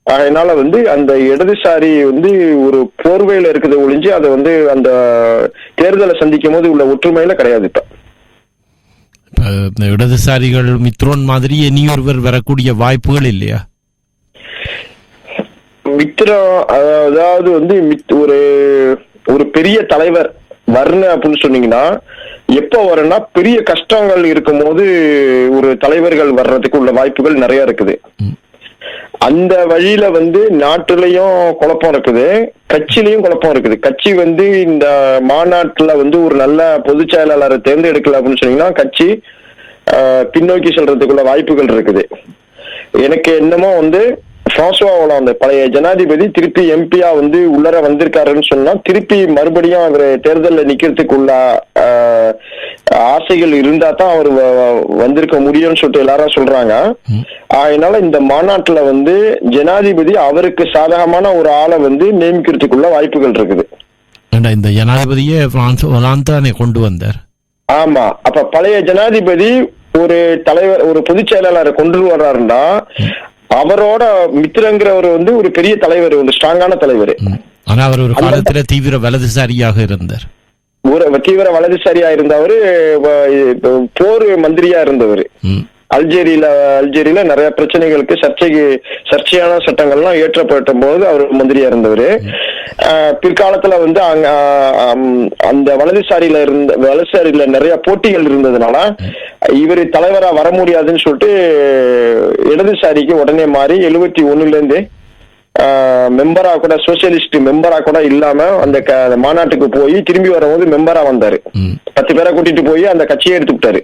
அதனால வந்து அந்த இடதுசாரி வந்து ஒரு போர்வையில இருக்குது ஒழிஞ்சு அதை வந்து அந்த தேர்தலை சந்திக்கும் போது உள்ள ஒற்றுமையில கிடையாது.
இப்ப இடதுசாரிகள் மித்ரோன் மாதிரி இனியொருவர் வரக்கூடிய வாய்ப்புகள் இல்லையா?
மித்ரம் அதாவது வந்து ஒரு பெரிய தலைவர் வரணும் அப்படின்னு சொன்னீங்கன்னா, எப்ப வரணும்னா பெரிய கஷ்டங்கள் இருக்கும் போது ஒரு தலைவர்கள் வர்றதுக்கு உள்ள வாய்ப்புகள் நிறைய இருக்குது. அந்த வழியில வந்து நாட்டுலயும் குழப்பம் இருக்குது, கட்சியிலயும் குழப்பம் இருக்குது. கட்சி வந்து இந்த மாநாட்டுல வந்து ஒரு நல்ல பொதுச் செயலாளரை தேர்ந்தெடுக்கல அப்படின்னு சொன்னீங்கன்னா கட்சி பின்னோக்கி செல்றதுக்குள்ள வாய்ப்புகள் இருக்குது. எனக்கு என்னமோ வந்து பிரான்சுவா ஒலாந்து பழைய ஜனாதிபதி திருப்பி எம்பியா வந்து உள்ளர வந்திருக்காருன்னு சொன்னா திருப்பி மறுபடியும் அவர் தேர்தலில் நிக்கிறதுக்குள்ள ஆசைகள் இருந்தா தான் அவர் வந்திருக்க முடியும்னு சொல்லிட்டு எல்லாரும் சொல்றாங்க. அதனால இந்த மாநாட்டுல வந்து ஜனாதிபதி அவருக்கு சாதகமான ஒரு ஆளை வந்து நியமிக்கிறதுக்குள்ள வாய்ப்புகள் இருக்குது.
இந்த ஜனாதிபதியே பிரான்ஸ் கொண்டு வந்தார்.
ஆமா, அப்ப பழைய ஜனாதிபதி ஒரு தலைவர் ஒரு பொதுச் செயலாளரை கொண்டு வர்றாருன்னா அவரோட மித்ரங்கிறவர் வந்து ஒரு பெரிய தலைவர், ஒரு ஸ்ட்ராங்கான தலைவர்.
ஆனா அவர் ஒரு காலத்துல தீவிர வலதுசாரியாக இருந்தார்.
தீவிர வலதுசாரியா இருந்தவர், போர் மந்திரியா இருந்தவர். அல்ஜேரியில நிறைய பிரச்சனைகளுக்கு சர்ச்சையான சட்டங்கள்லாம் ஏற்றப்பட்ட போது அவர் மந்திரியா இருந்தவர். பிற்காலத்துல வந்து அந்த வலதுசாரியில நிறைய போட்டிகள் இருந்ததுனால இவர் தலைவரா வர முடியாதுன்னு சொல்லிட்டு இடதுசாரிக்கு உடனே மாறி 71 மெம்பரா கூட சோசியலிஸ்ட் மெம்பரா கூட இல்லாம அந்த மாநாட்டுக்கு போய் திரும்பி வரும்போது மெம்பரா வந்தாரு. 10 பேரை கூட்டிட்டு போய் அந்த கட்சியை எடுத்துக்கிட்டாரு.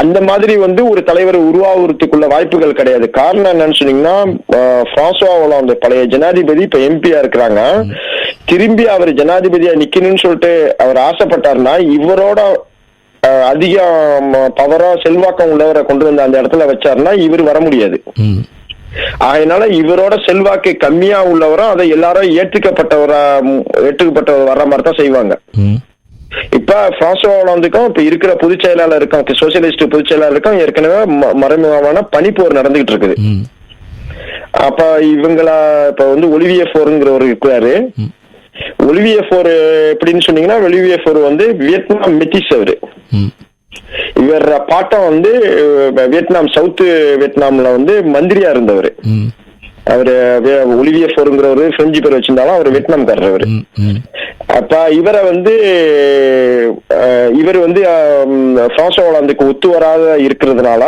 அந்த மாதிரி வந்து ஒரு தலைவர் உருவாகிறதுக்குள்ள வாய்ப்புகள் கிடையாது. காரணம் என்னன்னு சொன்னீங்கன்னா, பிரான்சுவா ஒலாந்து பழைய ஜனாதிபதி இப்ப எம்பியா இருக்கிறாங்க. திரும்பி அவர் ஜனாதிபதியா நிக்கணும்னு சொல்லிட்டு அவர் ஆசைப்பட்டாருன்னா இவரோட அதிக பவரா செல்வாக்கம் உள்ளவரை கொண்டு வந்து அந்த இடத்துல வச்சாருன்னா இவர் வர முடியாது. அதனால இவரோட செல்வாக்கு கம்மியா உள்ளவரும் அதை எல்லாரும் ஏற்றுக்கப்பட்டவர் வர்ற மாதிரி தான் செய்வாங்க. இப்ப பிரான்சுவா ஒலாந்துக்கும் இப்ப இருக்கிற பொதுச் செயலாளருக்கும் சோசியலிஸ்ட் பொதுச் செயலாளருக்கும் ஏற்கனவே மறைமுகமான பனிப்போர் நடந்துகிட்டு இருக்குது. அப்ப இவங்களா இப்ப வந்து ஒலிவியே ஃபோருங்கிறவர் இருக்கிறாரு. ஒலிவியே ஃபோர் எப்படின்னு சொன்னீங்கன்னா, ஒலிவியே ஃபோர் வந்து வியட்நாம் மெட்டிஸ் அவரு. இவர் பாட்டம் வந்து வியட்நாம் சவுத் வியட்நாம்ல வந்து மந்திரியா இருந்தவர். அவரு ஒலிவியே ஃபோருங்கிறவரு பிரெஞ்சு பேர் வச்சிருந்தாலும் அவர் வியட்நாம்காரர் அவரு. அப்ப இவர் வந்து பிரான்சுவா ஒலாந்துக்கு ஒத்து வராத இருக்கிறதுனால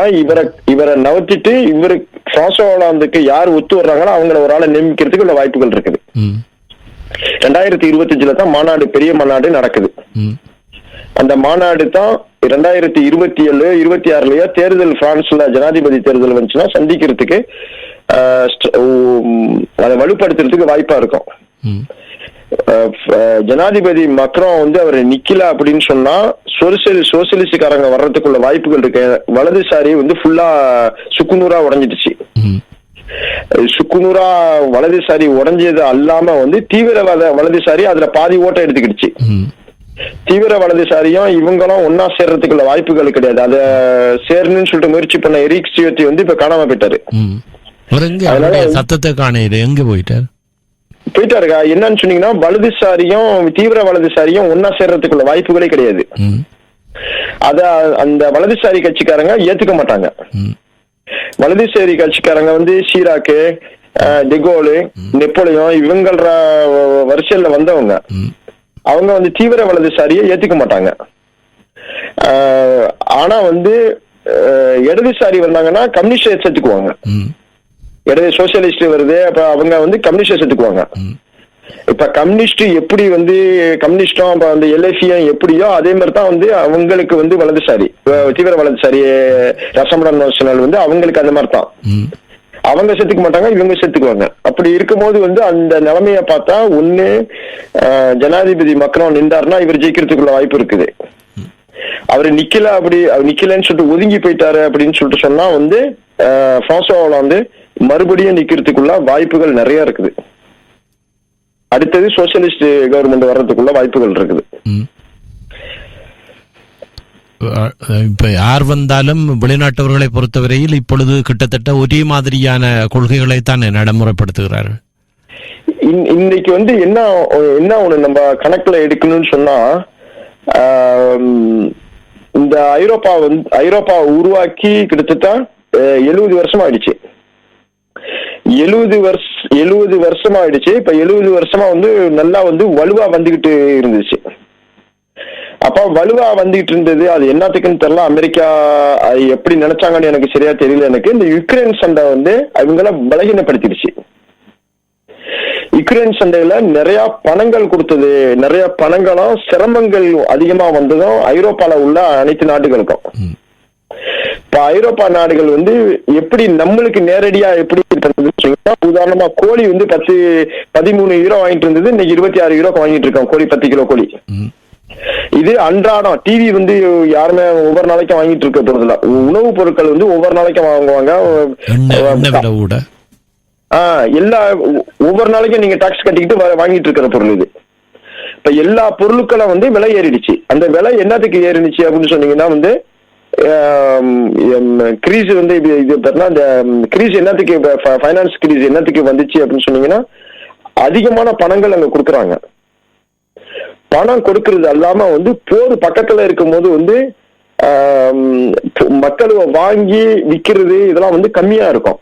இவரை நவர்த்திட்டு பிரான்சுவா ஒலாந்துக்கு யார் ஒத்து வர்றாங்களோ அவங்கள ஒரு ஆளை நியமிக்கிறதுக்கு உள்ள வாய்ப்புகள் இருக்குது. 2025 தான் மாநாடு, பெரிய மாநாடு நடக்குது. அந்த மாநாடு தான் 2027, 26 தேர்தல் பிரான்ஸ்ல ஜனாதிபதி தேர்தல் வந்துச்சுன்னா சந்திக்கிறதுக்கு அதை வலுப்படுத்துறதுக்கு வாய்ப்பா இருக்கும். ஜனாதிபதி மக்ரோன் வந்து அவர் நிக்கல அப்படின்னு சொன்னா சோசியலிஸ்டுக்காரங்க வர்றதுக்குள்ள வாய்ப்புகள் இருக்கு. வலதுசாரி வந்து ஃபுல்லா சுக்குநூறா உடைஞ்சிடுச்சு. சுக்குநூறா வலதுசாரி உடைஞ்சது அல்லாம வந்து தீவிரவாத வலதுசாரி அதுல பாதி ஓட்ட எடுத்துக்கிடுச்சு. தீவிர வலதுசாரியும் இவங்களும் ஒன்னா சேர்றதுக்குள்ள வாய்ப்புகள் கிடையாது. அத சேரணும்னு சொல்லிட்டு முயற்சி பண்ண எரிக் சியோத்தி வந்து இப்ப காணாம போயிட்டாரு.
சத்தத்தை காணையில எங்க போயிட்டாருக்கா.
என்னன்னு சொன்னீங்கன்னா வலதுசாரியும் தீவிர வலதுசாரியும் ஒன்னா சேர்றதுக்குள்ள வாய்ப்புகளே கிடையாது. அத அந்த வலதுசாரி கட்சிக்காரங்க ஏத்துக்க மாட்டாங்க. வலதுசாரி கட்சிக்காரங்க வந்து ஷீராக்கு, டெகோலு, நெப்போலியன் இவங்கள வரிசையில வந்தவங்க. அவங்க வந்து தீவிர வலதுசாரியை ஏத்துக்க மாட்டாங்க. ஆனா வந்து இடதுசாரி வந்தாங்கன்னா கம்யூனிஸ்ட் சேர்த்துக்குவாங்க. இடது சோசியலிஸ்ட் வருது, அப்ப அவங்க வந்து கம்யூனிஸ்ட் சேர்த்துக்குவாங்க. இப்ப கம்யூனிஸ்ட் எப்படி வந்து கம்யூனிஸ்டும் அப்ப வந்து எல்ஐசியும் எப்படியோ அதே மாதிரி தான் வந்து அவங்களுக்கு வந்து வலதுசாரி தீவிர வலதுசாரி ரசமடன் நேஷனல் வந்து அவங்களுக்கு அந்த மாதிரி தான். அவங்க செத்துக்க மாட்டாங்க, இவங்க செத்துக்குவாங்க. அப்படி இருக்கும்போது வந்து அந்த நிலைமைய பார்த்தா ஒண்ணு ஜனாதிபதி மக்ரோன் நின்றாருன்னா இவர் ஜெயிக்கிறதுக்குள்ள வாய்ப்பு இருக்குது. அவரு நிக்கல, அப்படி நிக்கலன்னு சொல்லிட்டு ஒதுங்கி போயிட்டாரு அப்படின்னு சொல்லிட்டு சொன்னா வந்து பிரான்சுவா வந்து மறுபடியும் நிக்கிறதுக்குள்ள வாய்ப்புகள் நிறைய இருக்குது. அடுத்தது சோசியலிஸ்ட் கவர்மெண்ட் வர்றதுக்குள்ள வாய்ப்புகள் இருக்குது.
இப்ப யார் வந்தாலும் வெளிநாட்டவர்களை பொறுத்தவரையில் இப்பொழுது கிட்டத்தட்ட ஒரே மாதிரியான கொள்கைகளை தான் நடைமுறைப்படுத்துகிறார்கள்.
இன்னைக்கு வந்து என்ன ஒண்ணு நம்ம கணக்குல எடுக்கணும்னு சொன்னா, இந்த ஐரோப்பா உருவாக்கி கிட்டத்தட்ட 70 வருஷம் ஆயிடுச்சு. 70 வருஷமா ஆயிடுச்சு. இப்ப 70 வருஷமா வந்து நல்லா வந்து வலுவா வந்துகிட்டு இருந்துச்சு. அப்ப வலுவா வந்துகிட்டு இருந்தது. அது என்னத்துக்குன்னு தெரியல. அமெரிக்கா எப்படி நினைச்சாங்கன்னு எனக்கு சரியா தெரியல. எனக்கு இந்த யுக்ரைன் சண்டை வந்து அவங்கள பலகீனப்படுத்திடுச்சு. யுக்ரைன் சண்டையில நிறைய பணங்கள் கொடுத்தது, நிறைய பணங்களும் சிரமங்கள் அதிகமா வந்ததும் ஐரோப்பால உள்ள அனைத்து நாடுகளுக்கும். இப்ப ஐரோப்பா நாடுகள் வந்து எப்படி நம்மளுக்கு நேரடியா எப்படி உதாரணமா கோழி வந்து 13 யூரோ வாங்கிட்டு இருந்தது, இன்னைக்கு 26 யூரோக்கு வாங்கிட்டு இருக்கோம் கோழி, 10 கிலோ கோழி. இது அன்றாடம். டிவி வந்து யாருமே ஒவ்வொரு நாளைக்கும் வாங்கிட்டு இருக்க போறதில்ல. உணவுப் பொருட்கள் வந்து ஒவ்வொரு நாளைக்கும் வாங்குவாங்க. எல்லா ஒவ்வொரு நாளைக்கும் நீங்க டாக்ஸ் கட்டிக்கிட்டு வாங்கிட்டு இருக்கிற பொருள் இது. இப்ப எல்லா பொருட்களும் வந்து விலை ஏறிடுச்சு. அந்த விலை என்னத்துக்கு ஏறிடுச்சு அப்படின்னு சொன்னீங்கன்னா வந்து கிரீஸ் வந்து இது அந்த கிரீஸ் என்னத்துக்கு ஃபைனான்ஸ் கிரீஸ் என்னத்துக்கு வந்துச்சு அப்படின்னு சொன்னீங்கன்னா அதிகமான பணங்கள் அங்க கொடுக்குறாங்க. பணம் கொடுக்கறது அல்லாம வந்து போர் பக்கத்துல இருக்கும் போது வந்து மக்கள் வாங்கி விற்கிறது இதெல்லாம் வந்து கம்மியா இருக்கும்.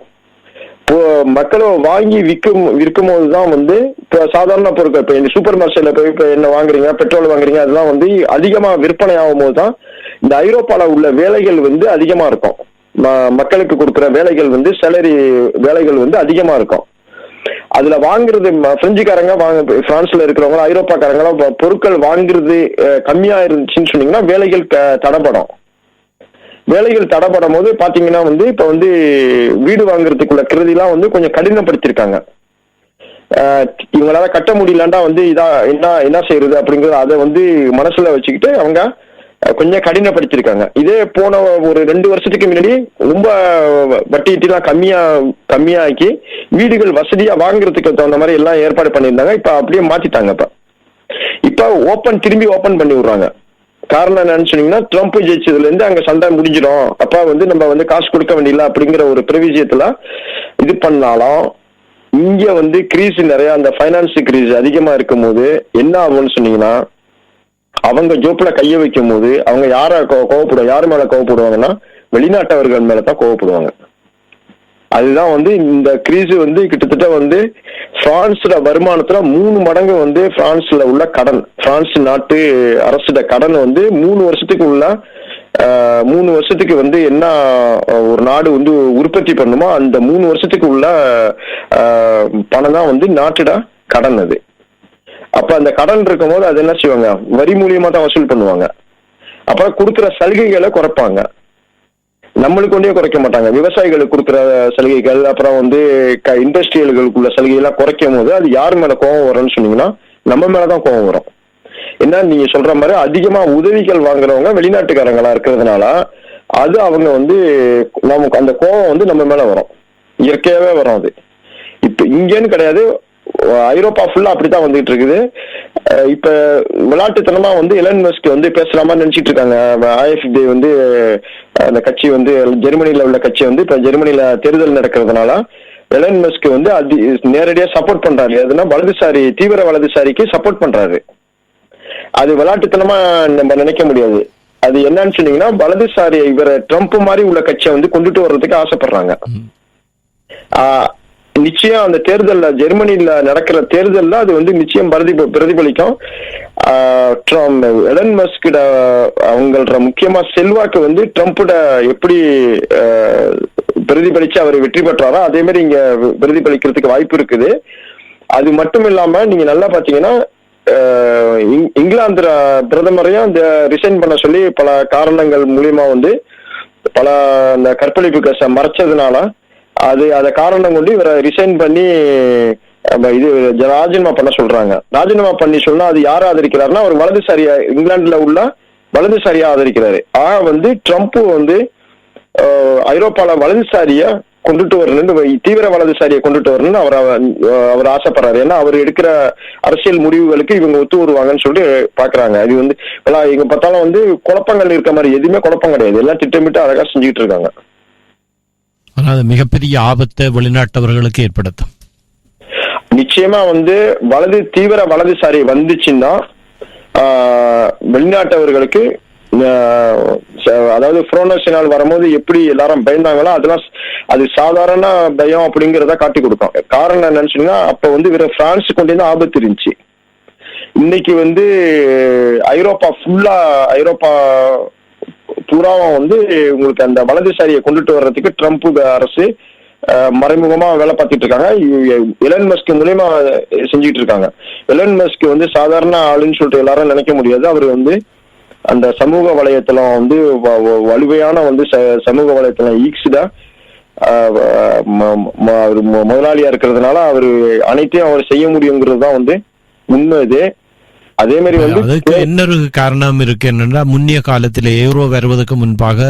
மக்களை வாங்கி விற்கும் போதுதான் வந்து இப்ப சாதாரண பொருட்கள் இப்ப இந்த சூப்பர் மார்க்கெட்ல போய் இப்ப என்ன வாங்குறீங்க, பெட்ரோல் வாங்குறீங்க, அதெல்லாம் வந்து அதிகமா விற்பனை ஆகும் போதுதான் இந்த ஐரோப்பால உள்ள வேலைகள் வந்து அதிகமா இருக்கும். மக்களுக்கு கொடுக்குற வேலைகள் வந்து சேலரி வேலைகள் வந்து அதிகமா இருக்கும். அதுல வாங்குறது பிரெஞ்சுக்காரங்க பிரான்ஸ்ல இருக்கிறவங்க ஐரோப்பாக்காரங்க பொருட்கள் வாங்குறது கம்மியா இருந்துச்சுன்னு சொன்னீங்கன்னா வேலைகள் தடைப்படும். வேலைகள் தடைப்படும் போது பாத்தீங்கன்னா வந்து இப்ப வந்து வீடு வாங்குறதுக்குள்ள கிருதிலாம் வந்து கொஞ்சம் கடினப்படுத்திருக்காங்க. இவங்களால கட்ட முடியலண்டா வந்து என்ன செய்யறது அப்படிங்கறது அதை வந்து மனசுல வச்சுக்கிட்டு அவங்க கொஞ்சம் கடினப்படுத்திருக்காங்க. இதே போன ஒரு 2 வருஷத்துக்கு முன்னாடி ரொம்ப வட்டிலாம் கம்மியாக்கி வீடுகள் வசதியா வாங்குறதுக்கு தகுந்த மாதிரி எல்லாம் ஏற்பாடு பண்ணியிருந்தாங்க. இப்ப அப்படியே மாத்திட்டாங்க. இப்ப திரும்பி ஓபன் பண்ணி விடுறாங்க. காரணம் என்னன்னு சொன்னீங்கன்னா ட்ரம்ப் ஜெயிச்சதுல இருந்து அங்க சண்டை முடிஞ்சிடும், அப்ப வந்து நம்ம வந்து காசு கொடுக்க வேண்டியல அப்படிங்கிற ஒரு பிரவிஜயத்துல இது பண்ணாலும் இங்க வந்து கிரீஸ் நிறைய அந்த பைனான்ஸ் கிரீஸ் அதிகமா இருக்கும் போது என்ன ஆகும்னு சொன்னீங்கன்னா அவங்க ஜோப்ல கைய வைக்கும் போது அவங்க யாரு மேல கோவப்படுவாங்கன்னா வெளிநாட்டவர்கள் மேலதான் கோவப்படுவாங்க. அதுதான் வந்து இந்த கிரீஸ் வந்து கிட்டத்தட்ட வந்து பிரான்ஸ்ல வருமானத்துல 3 மடங்கு வந்து பிரான்ஸ்ல உள்ள கடன், பிரான்ஸ் நாட்டு அரசோட கடன் வந்து 3 வருஷத்துக்கு வந்து என்ன ஒரு நாடு வந்து உற்பத்தி பண்ணுமோ அந்த 3 வருஷத்துக்கு உள்ள பணம் தான் வந்து நாட்டோட கடன். அது அப்ப அந்த கடன் இருக்கும் போது அது என்ன செய்வாங்க, வரி மூலியமா தான் வசூல் பண்ணுவாங்க. அப்புறம் கொடுக்குற சலுகைகளை குறைப்பாங்க. நம்மளுக்கு கொண்டே குறைக்க மாட்டாங்க. விவசாயிகளுக்கு கொடுக்குற சலுகைகள் அப்புறம் வந்து இண்டஸ்ட்ரியல்களுக்குள்ள சலுகை எல்லாம் குறைக்கும் போது அது யார் மேல கோவம் வரும்னு சொன்னீங்கன்னா நம்ம மேலதான் கோவம் வரும். என்ன நீங்க சொல்ற மாதிரி அதிகமா உதவிகள் வாங்குறவங்க வெளிநாட்டுக்காரங்களா இருக்கிறதுனால அது அவங்க வந்து நமக்கு அந்த கோவம் வந்து நம்ம மேல வரும். இயற்கையாவே வரும் அது. இப்ப இங்கேன்னு கிடையாது, ஐரோப்பா ஃபுல்லா அப்படித்தான் வந்துட்டு இருக்குது. இப்ப விளையாட்டுத்தனமா வந்து எலன் மஸ்க் வந்து பேசலாமா நினைச்சிட்டு இருக்காங்க. AfD வந்து அந்த கட்சி வந்து ஜெர்மனில உள்ள கட்சி வந்து இப்ப ஜெர்மனில தேர்தல் நடக்கிறதுனால எலன் மஸ்க் வந்து அது நேரடியா சப்போர்ட் பண்றாரு. எதுனா வலதுசாரி, தீவிர வலதுசாரிக்கு சப்போர்ட் பண்றாரு. அது விளையாட்டுத்தனமா நம்ம நினைக்க முடியாது. அது என்னன்னு சொன்னீங்கன்னா, வலதுசாரி இவர ட்ரம்ப் மாதிரி உள்ள கட்சியை வந்து கொண்டுட்டு வர்றதுக்கு ஆசைப்படுறாங்க. நிச்சயம் அந்த தேர்தல்ல, ஜெர்மனில நடக்கிற தேர்தல்ல அது வந்து நிச்சயம் பிரதிபலிக்கும். எலன் மஸ்கிட அவங்கள முக்கியமா செல்வாக்கு வந்து ட்ரம்ப்ட எப்படி பிரதிபலிச்சு அவர் வெற்றி பெற்றாரோ அதே மாதிரி இங்க பிரதிபலிக்கிறதுக்கு வாய்ப்பு இருக்குது. அது மட்டும் இல்லாம நீங்க நல்லா பாத்தீங்கன்னா, இங்கிலாந்து பிரதமரையும் இந்த ரிசைன் பண்ண சொல்லி பல காரணங்கள் மூலியமா வந்து பல அந்த கற்பழிப்பு கேஸை மறைச்சதுனால அதை காரணம் கொண்டு இவரை ரிசைன் பண்ணி இது ராஜினாமா பண்ண சொல்றாங்க. ராஜினாமா பண்ணி சொன்னா அது யாரை ஆதரிக்கிறாருன்னா, அவர் வலதுசாரியா, இங்கிலாந்துல உள்ள வலதுசாரியா ஆதரிக்கிறாரு. வந்து ட்ரம்ப் வந்து ஐரோப்பால வலதுசாரியா கொண்டுட்டு வரணும்னு, தீவிர வலதுசாரியை கொண்டுட்டு வரணும்னு அவர் ஆசைப்படுறாரு. ஏன்னா அவர் எடுக்கிற அரசியல் முடிவுகளுக்கு இவங்க ஒத்து வருவாங்கன்னு சொல்லிட்டு பாக்குறாங்க. அது வந்து எங்க பார்த்தாலும் வந்து குழப்பங்கள் இருக்க மாதிரி எதுவுமே குழப்பம் கிடையாது. எல்லாம் திட்டமிட்டு அழகா செஞ்சுட்டு இருக்காங்க.
ஆனால் மிகப்பெரிய ஆபத்தை வெளிநாட்டவர்களுக்கு ஏற்படுத்தும்.
நிச்சயமா வந்து தீவிர வலதுசாரி வந்துச்சுன்னா வெளிநாட்டவர்களுக்கு, அதாவது புரோனோசினால் வரும்போது எப்படி எல்லாரும் பயந்தாங்களோ அதெல்லாம் அது சாதாரண பயம் அப்படிங்கிறத காட்டி கொடுக்கும். காரணம் என்னன்னு சொன்னா, அப்ப வந்து வேற பிரான்ஸ் கொண்டு வந்து ஆபத்து இருந்துச்சு. இன்னைக்கு வந்து ஐரோப்பா பூராவும் வந்து உங்களுக்கு அந்த வலதுசாரியை கொண்டுட்டு வர்றதுக்கு ட்ரம்ப் அரசு மறைமுகமா வேலை பார்த்துட்டு இருக்காங்க. எலன் மஸ்க் மூலியமா செஞ்சுட்டு இருக்காங்க. எலன் மஸ்க் வந்து சாதாரண ஆளுன்னு சொல்லிட்டு எல்லாரும் நினைக்க முடியாது. அவர் வந்து அந்த சமூக வலையத்தளம் வந்து வலுவையான வந்து சமூக வலையத்தளம் ஈக்ஸ்டா முதலாளியா இருக்கிறதுனால அவரு அனைத்தையும் அவர் செய்ய முடியுங்கிறது தான் வந்து உண்மை. இது அதே மாதிரி வந்து
அதுக்கு இன்னொரு காரணம் இருக்கு. என்னன்னா, முன்னிய காலத்தில் யூரோ வருவதற்கு முன்பாக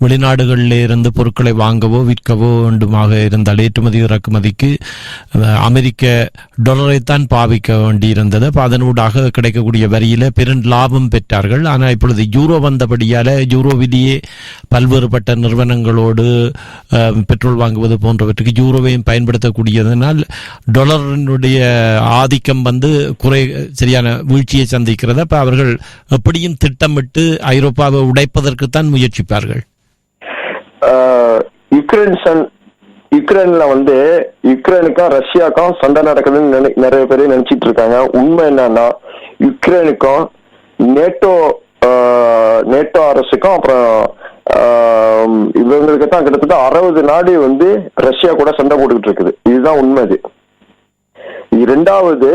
வெளிநாடுகளில் இருந்து பொருட்களை வாங்கவோ விற்கவோ வேண்டுமாக இருந்தால் ஏற்றுமதி இறக்குமதிக்கு அமெரிக்க டாலரைத்தான் பாவிக்க வேண்டியிருந்தது. அப்போ அதனூடாக கிடைக்கக்கூடிய வரியில பெரும் லாபம் பெற்றார்கள். ஆனால் இப்பொழுது யூரோ வந்தபடியால யூரோவிலேயே பல்வேறுபட்ட நிறுவனங்களோடு பெட்ரோல் வாங்குவது போன்றவற்றுக்கு யூரோவையும் பயன்படுத்தக்கூடியதனால் டாலரினுடைய ஆதிக்கம் வந்து சரியான வீழ்ச்சி சந்திக்கிறது. அப்ப அவர்கள் எப்படியும் திட்டமிட்டு ஐரோப்பாவை உடைப்பதற்குத்தான் முயற்சிப்பார்கள்.
யுக்ரைன்ல வந்து யுக்ரைனுக்கும் ரஷ்யாவுக்கும் சண்டை நடக்குதுன்னு நிறைய பேர் நினைச்சிட்டு இருக்காங்க. உண்மை என்னன்னா, யுக்ரைனுக்கும் நேட்டோ அரசுக்கும் அப்புறம் இவங்களுக்கு தான் கிட்டத்தட்ட 60 நாடு வந்து ரஷ்யா கூட சண்டை போட்டுக்கிட்டு இருக்குது. இதுதான் உண்மை. இரண்டாவது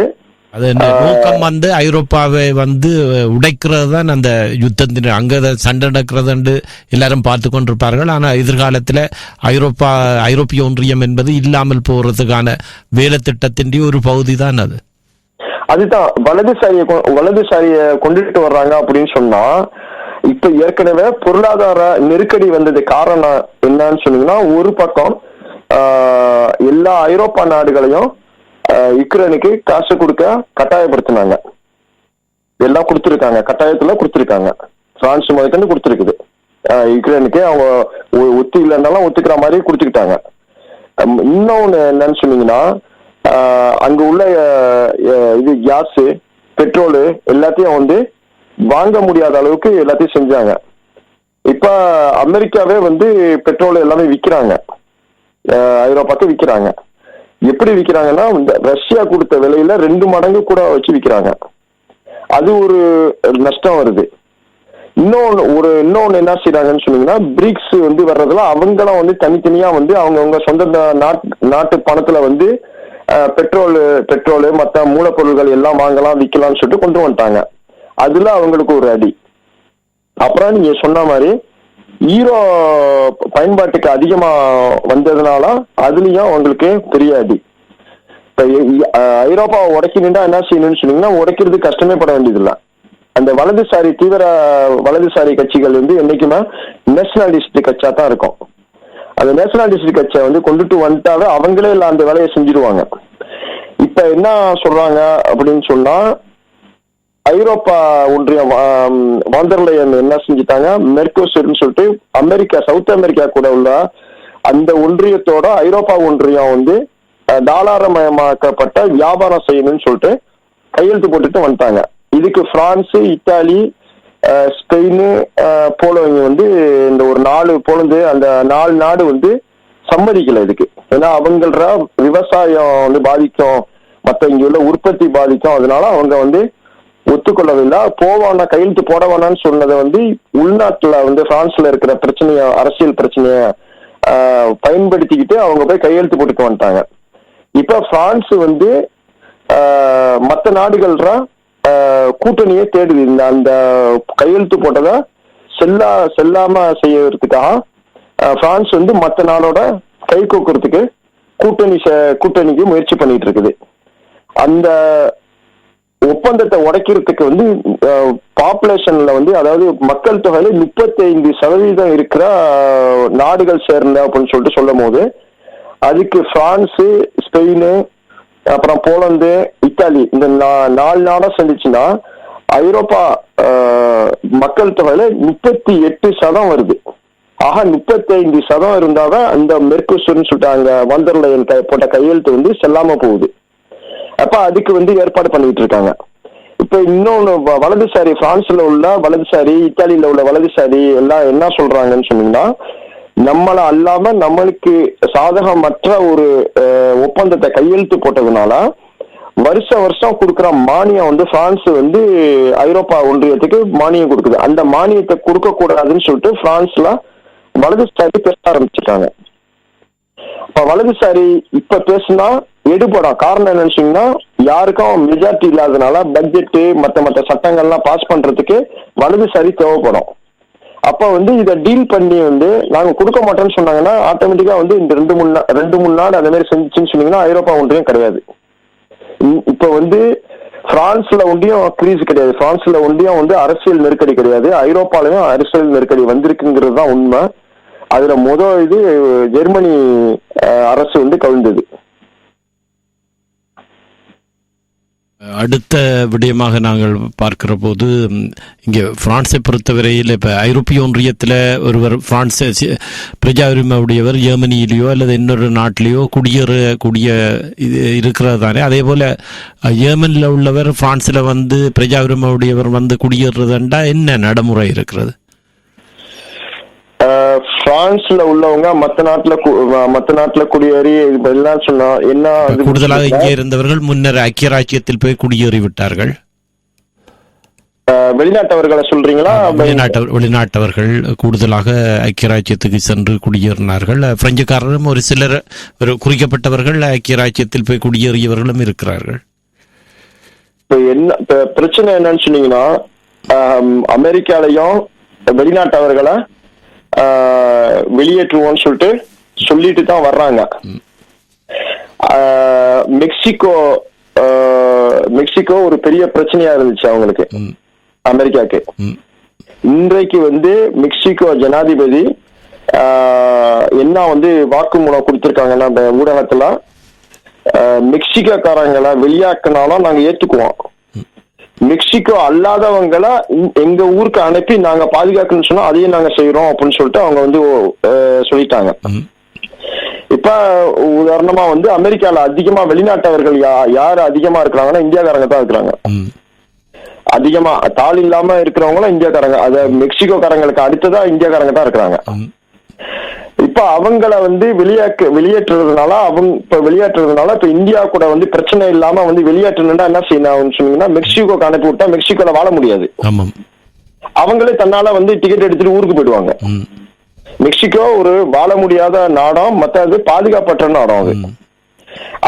அது நோக்கம் வந்து ஐரோப்பாவை வந்து உடைக்கிறது தான் அந்த யுத்தத்தின் அங்க சண்டை நடக்கிறது எல்லாரும் பார்த்து கொண்டிருப்பார்கள். ஆனால் எதிர்காலத்தில் ஐரோப்பிய ஒன்றியம் என்பது இல்லாமல் போறதுக்கான வேலை திட்டத்தின் ஒரு பகுதி தான் அது.
அதுதான் வலதுசாரிய கொண்டுட்டு வர்றாங்க அப்படின்னு சொன்னா, இப்ப ஏற்கனவே பொருளாதார நெருக்கடி வந்தது காரணம் என்னன்னு சொன்னீங்கன்னா, ஒரு பக்கம் எல்லா ஐரோப்பா நாடுகளையும் யுக்ரைனுக்கு காசு கொடுக்க கட்டாயப்படுத்தினாங்க. எல்லாம் கொடுத்துருக்காங்க, கட்டாயத்துல கொடுத்துருக்காங்க. பிரான்ஸ் முதற்கொண்டு கொடுத்துருக்குது. யுக்ரைனுக்கு அவங்க ஒத்து இல்லைன்னாலும் ஒத்துக்கிற மாதிரி கொடுத்துக்கிட்டாங்க. இன்னொன்னு என்னன்னு சொன்னீங்கன்னா, அங்க உள்ள இது கேஸ், பெட்ரோலு எல்லாத்தையும் வந்து வாங்க முடியாத அளவுக்கு எல்லாத்தையும் செஞ்சாங்க. இப்ப அமெரிக்காவே வந்து பெட்ரோல் எல்லாமே விற்கிறாங்க, ஐரோப்பாக்கு விற்கிறாங்க. எப்படி விற்கிறாங்கன்னா, ரஷ்யா கொடுத்த விலையில 2 மடங்கு கூட வச்சு விற்கிறாங்க. அது ஒரு நஷ்டம் வருது. இன்னொன்னு என்ன செய்யறாங்கன்னு சொன்னீங்கன்னா, பிரிக்ஸ் வந்து வர்றதுல அவங்களும் வந்து தனித்தனியா வந்து அவங்கவுங்க சொந்த நாட்டு பணத்துல வந்து பெட்ரோலு மற்ற மூலப்பொருட்கள் எல்லாம் வாங்கலாம் விற்கலாம்னு சொல்லிட்டு கொண்டு வந்துட்டாங்க. அதுல அவங்களுக்கு ஒரு அடி. அப்புறம் நீங்க சொன்ன மாதிரி ஈரோ பயன்பாட்டுக்கு அதிகமா வந்ததுனால அதுலயும் அவங்களுக்கு பெரிய அடி. இப்ப ஐரோப்பாவை உடைக்கணும்னா என்ன செய்யணும்னு சொன்னீங்கன்னா, உடைக்கிறது கஷ்டமே பட வேண்டியதில்லை. அந்த தீவிர வலதுசாரி கட்சிகள் வந்து என்னைக்குமே நேஷனலிஸ்ட் கட்சியா தான் இருக்கும். அந்த நேஷனாலிஸ்ட் கட்சியை வந்து கொண்டுட்டு வந்துட்டாவே அவங்களே இல்ல அந்த வேலையை செஞ்சிருவாங்க. இப்ப என்ன சொல்றாங்க அப்படின்னு சொன்னா, ஐரோப்பா ஒன்றியம் வாண்டர்லையன் என்ன செஞ்சுட்டாங்க, மெர்கோசூர்னு சொல்லிட்டு அமெரிக்கா, சவுத் அமெரிக்கா கூட உள்ள அந்த ஒன்றியத்தோட ஐரோப்பா ஒன்றியம் வந்து டாலரமயமாக்கப்பட்ட வியாபாரம் செய்யணும்னு சொல்லிட்டு கையெழுத்து போட்டுட்டு வந்துட்டாங்க. இதுக்கு பிரான்ஸ், இத்தாலி, ஸ்பெயின், போலந்து வந்து இந்த ஒரு 4 போலந்து அந்த 4 நாடு வந்து சம்மதிக்கல இதுக்கு. ஏன்னா அவங்கள விவசாயம் வந்து பாதிக்கும், மற்ற இங்க உள்ள உற்பத்தி பாதிக்கும், அதனால அவங்க வந்து ஒத்துக்கொள்ளவில்லை. போவானா கையெழுத்து போட வேணான்னு சொன்னதை வந்து உள்நாட்டுல வந்து பிரான்ஸ்ல இருக்கிற பிரச்சனைய, அரசியல் பிரச்சனைய பயன்படுத்திக்கிட்டு அவங்க போய் கையெழுத்து போட்டுட்டு வந்துட்டாங்க. இப்ப பிரான்ஸ் வந்து மற்ற நாடுகள்ற கூட்டணியை தேடுது. அந்த கையெழுத்து போட்டதை செல்லாம செய்யறதுக்காக பிரான்ஸ் வந்து மற்ற நாடோட கை கோக்குறதுக்கு கூட்டணிக்கு முயற்சி பண்ணிட்டு இருக்குது. அந்த ஒப்பந்தத்தை உடைக்கிறதுக்கு வந்து பாப்புலேஷன்ல வந்து, அதாவது மக்கள் தொகையில 35% இருக்கிற நாடுகள் சேர்ந்த அப்படின்னு சொல்லிட்டு சொல்லும் போது, அதுக்கு பிரான்ஸ், ஸ்பெயின், அப்புறம் போலந்து, இத்தாலி இந்த 4 நாடா செஞ்சுச்சுன்னா ஐரோப்பா மக்கள் தொகையில 38% வருது. ஆக 35% இருந்தாதான் அந்த மெர்கோசூர்னு சொல்லிட்டு அங்க வாண்டர்லையன் போட்ட கையெழுத்து வந்து செல்லாம போகுது. அப்ப அதுக்கு வந்து ஏற்பாடு பண்ணிட்டு இருக்காங்க. இப்ப இன்னொன்னு வலதுசாரி, பிரான்ஸ்ல உள்ள வலதுசாரி, இத்தாலியில உள்ள வலதுசாரி எல்லாம் என்ன சொல்றாங்கன்னு சொன்னீங்கன்னா, நம்மள அல்லாம நம்மளுக்கு சாதகமற்ற ஒரு ஒப்பந்தத்தை கையெழுத்து போட்டதுனால வருஷம் கொடுக்குற மானியம் வந்து பிரான்ஸ் வந்து ஐரோப்பா ஒன்றியத்துக்கு மானியம் கொடுக்குது. அந்த மானியத்தை கொடுக்க கூடாதுன்னு சொல்லிட்டு பிரான்ஸ்ல வலதுசாரி பேச ஆரம்பிச்சிருக்காங்க. இப்ப வலதுசாரி இப்ப பேசுனா எடுபடும். காரணம் என்னன்னு சொன்னீங்கன்னா, யாருக்கும் மெஜாரிட்டி இல்லாதனால பட்ஜெட்டு மற்ற சட்டங்கள்லாம் பாஸ் பண்றதுக்கு வலதுசாரி தேவைப்படும். அப்ப வந்து இதை டீல் பண்ணி வந்து நாங்க கொடுக்க மாட்டோம்னு சொன்னாங்கன்னா ஆட்டோமேட்டிக்கா வந்து இந்த 2-3 நாடு அந்த மாதிரி செஞ்சுன்னு சொன்னீங்கன்னா ஐரோப்பா ஒன்றியம் கிடையாது. இப்ப வந்து பிரான்ஸ்ல ஒன்றியம் கிரீஸ் கிடையாது, பிரான்ஸ்ல ஒன்றியம் வந்து அரசியல் நெருக்கடி கிடையாது, ஐரோப்பாலையும் அரசியல் நெருக்கடி வந்திருக்குங்கிறது தான் உண்மை. அதுல இது ஜெர்மனி அரசு வந்து கவிழ்ந்தது.
அடுத்த விடயமாக நாங்கள் பார்க்கிற போது, இங்கே பிரான்ஸை பொறுத்தவரையில் இப்போ ஐரோப்பிய ஒன்றியத்தில் ஒருவர் பிரான்ஸ் பிரஜா உரிமை உடையவர் ஜெர்மனியிலேயோ அல்லது இன்னொரு நாட்டிலேயோ குடியேறக்கூடிய இது இருக்கிறது தானே. அதே போல் ஜெர்மனியில் உள்ளவர் பிரான்ஸில் வந்து பிரஜா உரிமை உடையவர் வந்து குடியேறதுண்டா என்ன நடைமுறை இருக்கிறது?
பிரான்ஸ்ல உள்ளவங்க மற்ற நாட்டுல குடியேறி எல்லாம் சொன்னா என்ன,
கூடுதலாக இங்கே இருந்தவர்கள் முன்னர் ஐக்கிய ராஜ்யத்தில் போய் குடியேறி விட்டார்கள்.
வெளிநாட்டவர்களை சொல்றீங்களா?
வெளிநாட்டவர்கள் கூடுதலாக ஐக்கிய ராஜ்யத்துக்கு சென்று குடியேறினார்கள். பிரெஞ்சுக்காரரும் ஒரு சிலர், ஒரு குறிக்கப்பட்டவர்கள் ஐக்கிய ராஜ்யத்தில் போய் குடியேறியவர்களும் இருக்கிறார்கள்.
இப்ப என்ன பிரச்சனை என்னன்னு சொன்னீங்கன்னா, அமெரிக்காலையும் வெளிநாட்டவர்களை வெளியேற்றுவோம்னு சொல்லிட்டு தான் வர்றாங்க. மெக்சிகோ ஒரு பெரிய பிரச்சனையா இருந்துச்சு அவங்களுக்கு, அமெரிக்காக்கு. இன்றைக்கு வந்து மெக்சிகோ ஜனாதிபதி என்ன வந்து வாக்குமூலம் கொடுத்திருக்காங்கன்னா ஊடகத்துல, மெக்சிகோக்காரங்களை வெளியாக்குனாலும் நாங்க ஏத்துக்குவோம், மெக்சிகோ அல்லாதவங்களை எங்க ஊருக்கு அனுப்பி நாங்க பாதுகாக்கணும்னு சொன்னா அதையும் நாங்க செய்யறோம் அப்படின்னு சொல்லிட்டு அவங்க வந்து சொல்லிட்டாங்க. இப்ப உதாரணமா வந்து அமெரிக்கால அதிகமா வெளிநாட்டவர்கள் யாரு அதிகமா இருக்கிறாங்கன்னா இந்தியாக்காரங்க தான் இருக்கிறாங்க. அதிகமா தாள் இல்லாம இருக்கிறவங்களும் இந்தியாக்காரங்க, அத மெக்சிகோக்காரங்களுக்கு அடுத்ததா இந்தியாக்காரங்க தான் இருக்கிறாங்க. இப்ப அவங்கள வந்து வெளியேற்றுறதுனால இப்ப இந்தியா கூட வந்து பிரச்சனை இல்லாம வந்து வெளியேற்றணும்னா என்ன செய்யணும் சொன்னீங்கன்னா, மெக்சிகோக்கு அனுப்பி விட்டா மெக்சிகோல வாழ முடியாது. அவங்களே தன்னால வந்து டிக்கெட் எடுத்துட்டு ஊருக்கு போயிடுவாங்க. மெக்சிகோ ஒரு வாழ முடியாத நாடம், மற்றது பாதுகாப்பற்ற நாடம். அது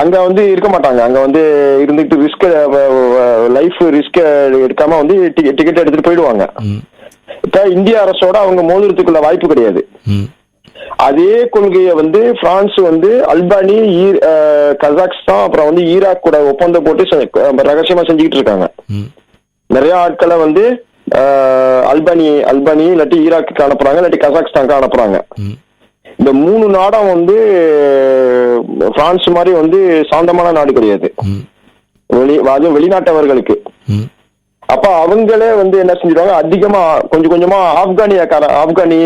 அங்க வந்து இருக்க மாட்டாங்க. அங்க வந்து இருந்துட்டு லைஃப் ரிஸ்க் எடுக்காம வந்து டிக்கெட் எடுத்துட்டு போயிடுவாங்க. இப்ப இந்திய அரசோட அவங்க மோதிரத்துக்குள்ள வாய்ப்பு கிடையாது. அதே கொள்கையை வந்து பிரான்ஸ் வந்து அல்பானி, கசாக்ஸ்தான், அப்புறம் வந்து ஈராக் கூட ஒப்பந்தம் போட்டு ரகசியமா செஞ்சுக்கிட்டு இருக்காங்க. நிறைய ஆட்களை வந்து அல்பானி இல்லாட்டி ஈராக்கு அனுப்புறாங்க, இல்லாட்டி கசாக்ஸ்தானுக்கு அனுப்புறாங்க. இந்த 3 நாடும் வந்து பிரான்ஸ் மாதிரி வந்து சாந்தமான நாடு கிடையாது, அதுவும் வெளிநாட்டவர்களுக்கு. அப்ப அவங்களே வந்து என்ன செஞ்சிருவாங்க, அதிகமா கொஞ்சம் கொஞ்சமா ஆப்கானி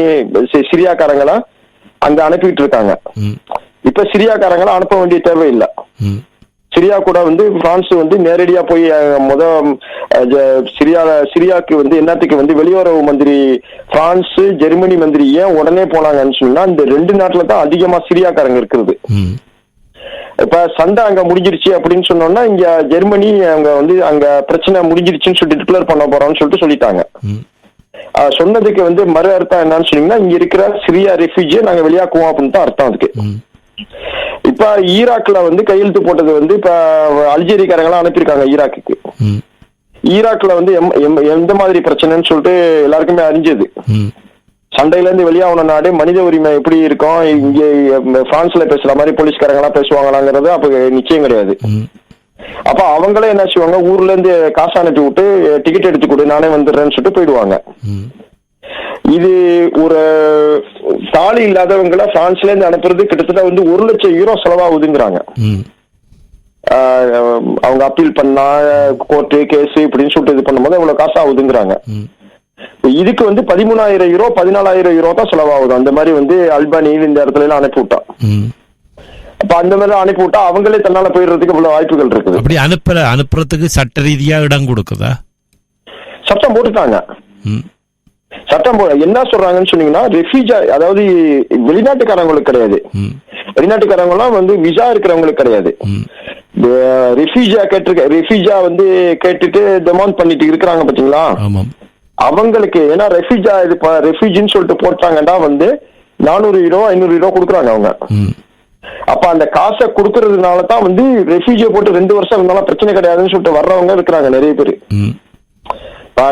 சிரியாக்காரங்கள அங்க அனுப்பிட்டு இருக்காங்க. இப்ப சிரியாக்காரங்களை அனுப்ப வேண்டிய தேவையில்லை. சிரியா கூட வந்து பிரான்ஸ் வந்து நேரடியா போய் சிரியாக்கு வந்து என்னத்துக்கு வந்து வெளியுறவு மந்திரி பிரான்ஸ் ஜெர்மனி மந்திரி ஏன் உடனே போனாங்கன்னு சொன்னா, இந்த 2 நாட்டுல தான் அதிகமா சிரியாக்காரங்க இருக்கிறது. இப்ப சண்டை அங்க முடிஞ்சிருச்சு அப்படின்னு சொன்னோம்னா, இங்க ஜெர்மனி அங்க பிரச்சனை முடிஞ்சிருச்சுன்னு சொல்லிட்டு டிக்ளேர் பண்ண போறோம்னு சொல்லிட்டு சொல்லிட்டாங்க. சொன்னதுக்கு வந்து மறு அர்த்தம் என்னன்னு சொன்னீங்கன்னா, இங்க இருக்கிற சிரியா ரெஃப்யூஜியை நாங்க வெளியாக்குவோம் அப்படின்னு தான் அர்த்தம் அதுக்கு. இப்ப ஈராக்ல வந்து கையெழுத்து போட்டது வந்து இப்ப அல்ஜீரியாக்காரங்களாம் அனுப்பியிருக்காங்க ஈராக்குக்கு. ஈராக்ல வந்து எந்த மாதிரி பிரச்சனைன்னு சொல்லிட்டு எல்லாருக்குமே அறிஞ்சது. சண்டையில இருந்து வெளியாகன நாடு, மனித உரிமை எப்படி இருக்கும், இங்க பிரான்ஸ்ல பேசுற மாதிரி போலீஸ்காரங்க எல்லாம் பேசுவாங்களாங்கிறது அப்ப நிச்சயம் கிடையாது. அப்ப அவங்களே என்ன செய்வாங்க, ஊர்ல இருந்து காசு அனுப்பி விட்டு டிக்கெட் எடுத்து கொடு நானே வந்துடுறேன்னு சொல்லிட்டு போயிடுவாங்க. இது ஒரு தாலி இல்லாதவங்களை பிரான்ஸ்ல இருந்து அனுப்புறது கிட்டத்தட்ட வந்து 1 லட்சம் யூரோ செலவாகுதுங்கிறாங்க. அவங்க அப்பீல் பண்ணா கோர்ட்டு கேஸ் இப்படின்னு சொல்லிட்டு இது பண்ணும்போது அவ்வளவு காசு ஆகுதுங்கிறாங்க. இதுக்கு வந்து 13,000 யூரோ 14,000 யூரோ தான் செலவாகுது. அந்த மாதிரி வந்து அல்பானியில் இந்த இடத்துல எல்லாம் அனுப்பி விட்டா, அப்ப அந்த மாதிரி அனுப்பி விட்டா அவங்களே தன்னால போயிடுறதுக்கு இவ்வளவு வாய்ப்புகள் இருக்குது.
அப்படி அனுப்புறதுக்கு சட்ட ரீதியா இடம் கொடுக்குதா?
சட்டம் போட்டுட்டாங்க. சட்டம் என்ன சொல்றாங்கன்னு சொன்னீங்கன்னா, ரெஃப்யூஜா அதாவது வெளிநாட்டுக்காரங்களுக்கு கிடையாது, வெளிநாட்டுக்காரங்க எல்லாம் வந்து விசா இருக்கிறவங்களுக்கு கிடையாது. ரெஃப்யூஜா வந்து கேட்டுட்டு டெமாண்ட் பண்ணிட்டு இருக்கிறாங்க பாத்தீங்களா, அவங்களுக்கு. ஏன்னா ரெஃப்யூஜின்னு சொல்லிட்டு போட்டாங்கன்னா வந்து 400 யூரோ 500 யூரோ கொடுக்குறாங்க அவங்க. அப்ப அந்த காசை கொடுக்கறதுனாலதான் வந்து ரெஃப்யூஜியை போட்டு 2 வருஷம் இருந்தாலும் பிரச்சனை கிடையாதுன்னு சொல்லிட்டு வர்றவங்க இருக்கிறாங்க நிறைய பேர்.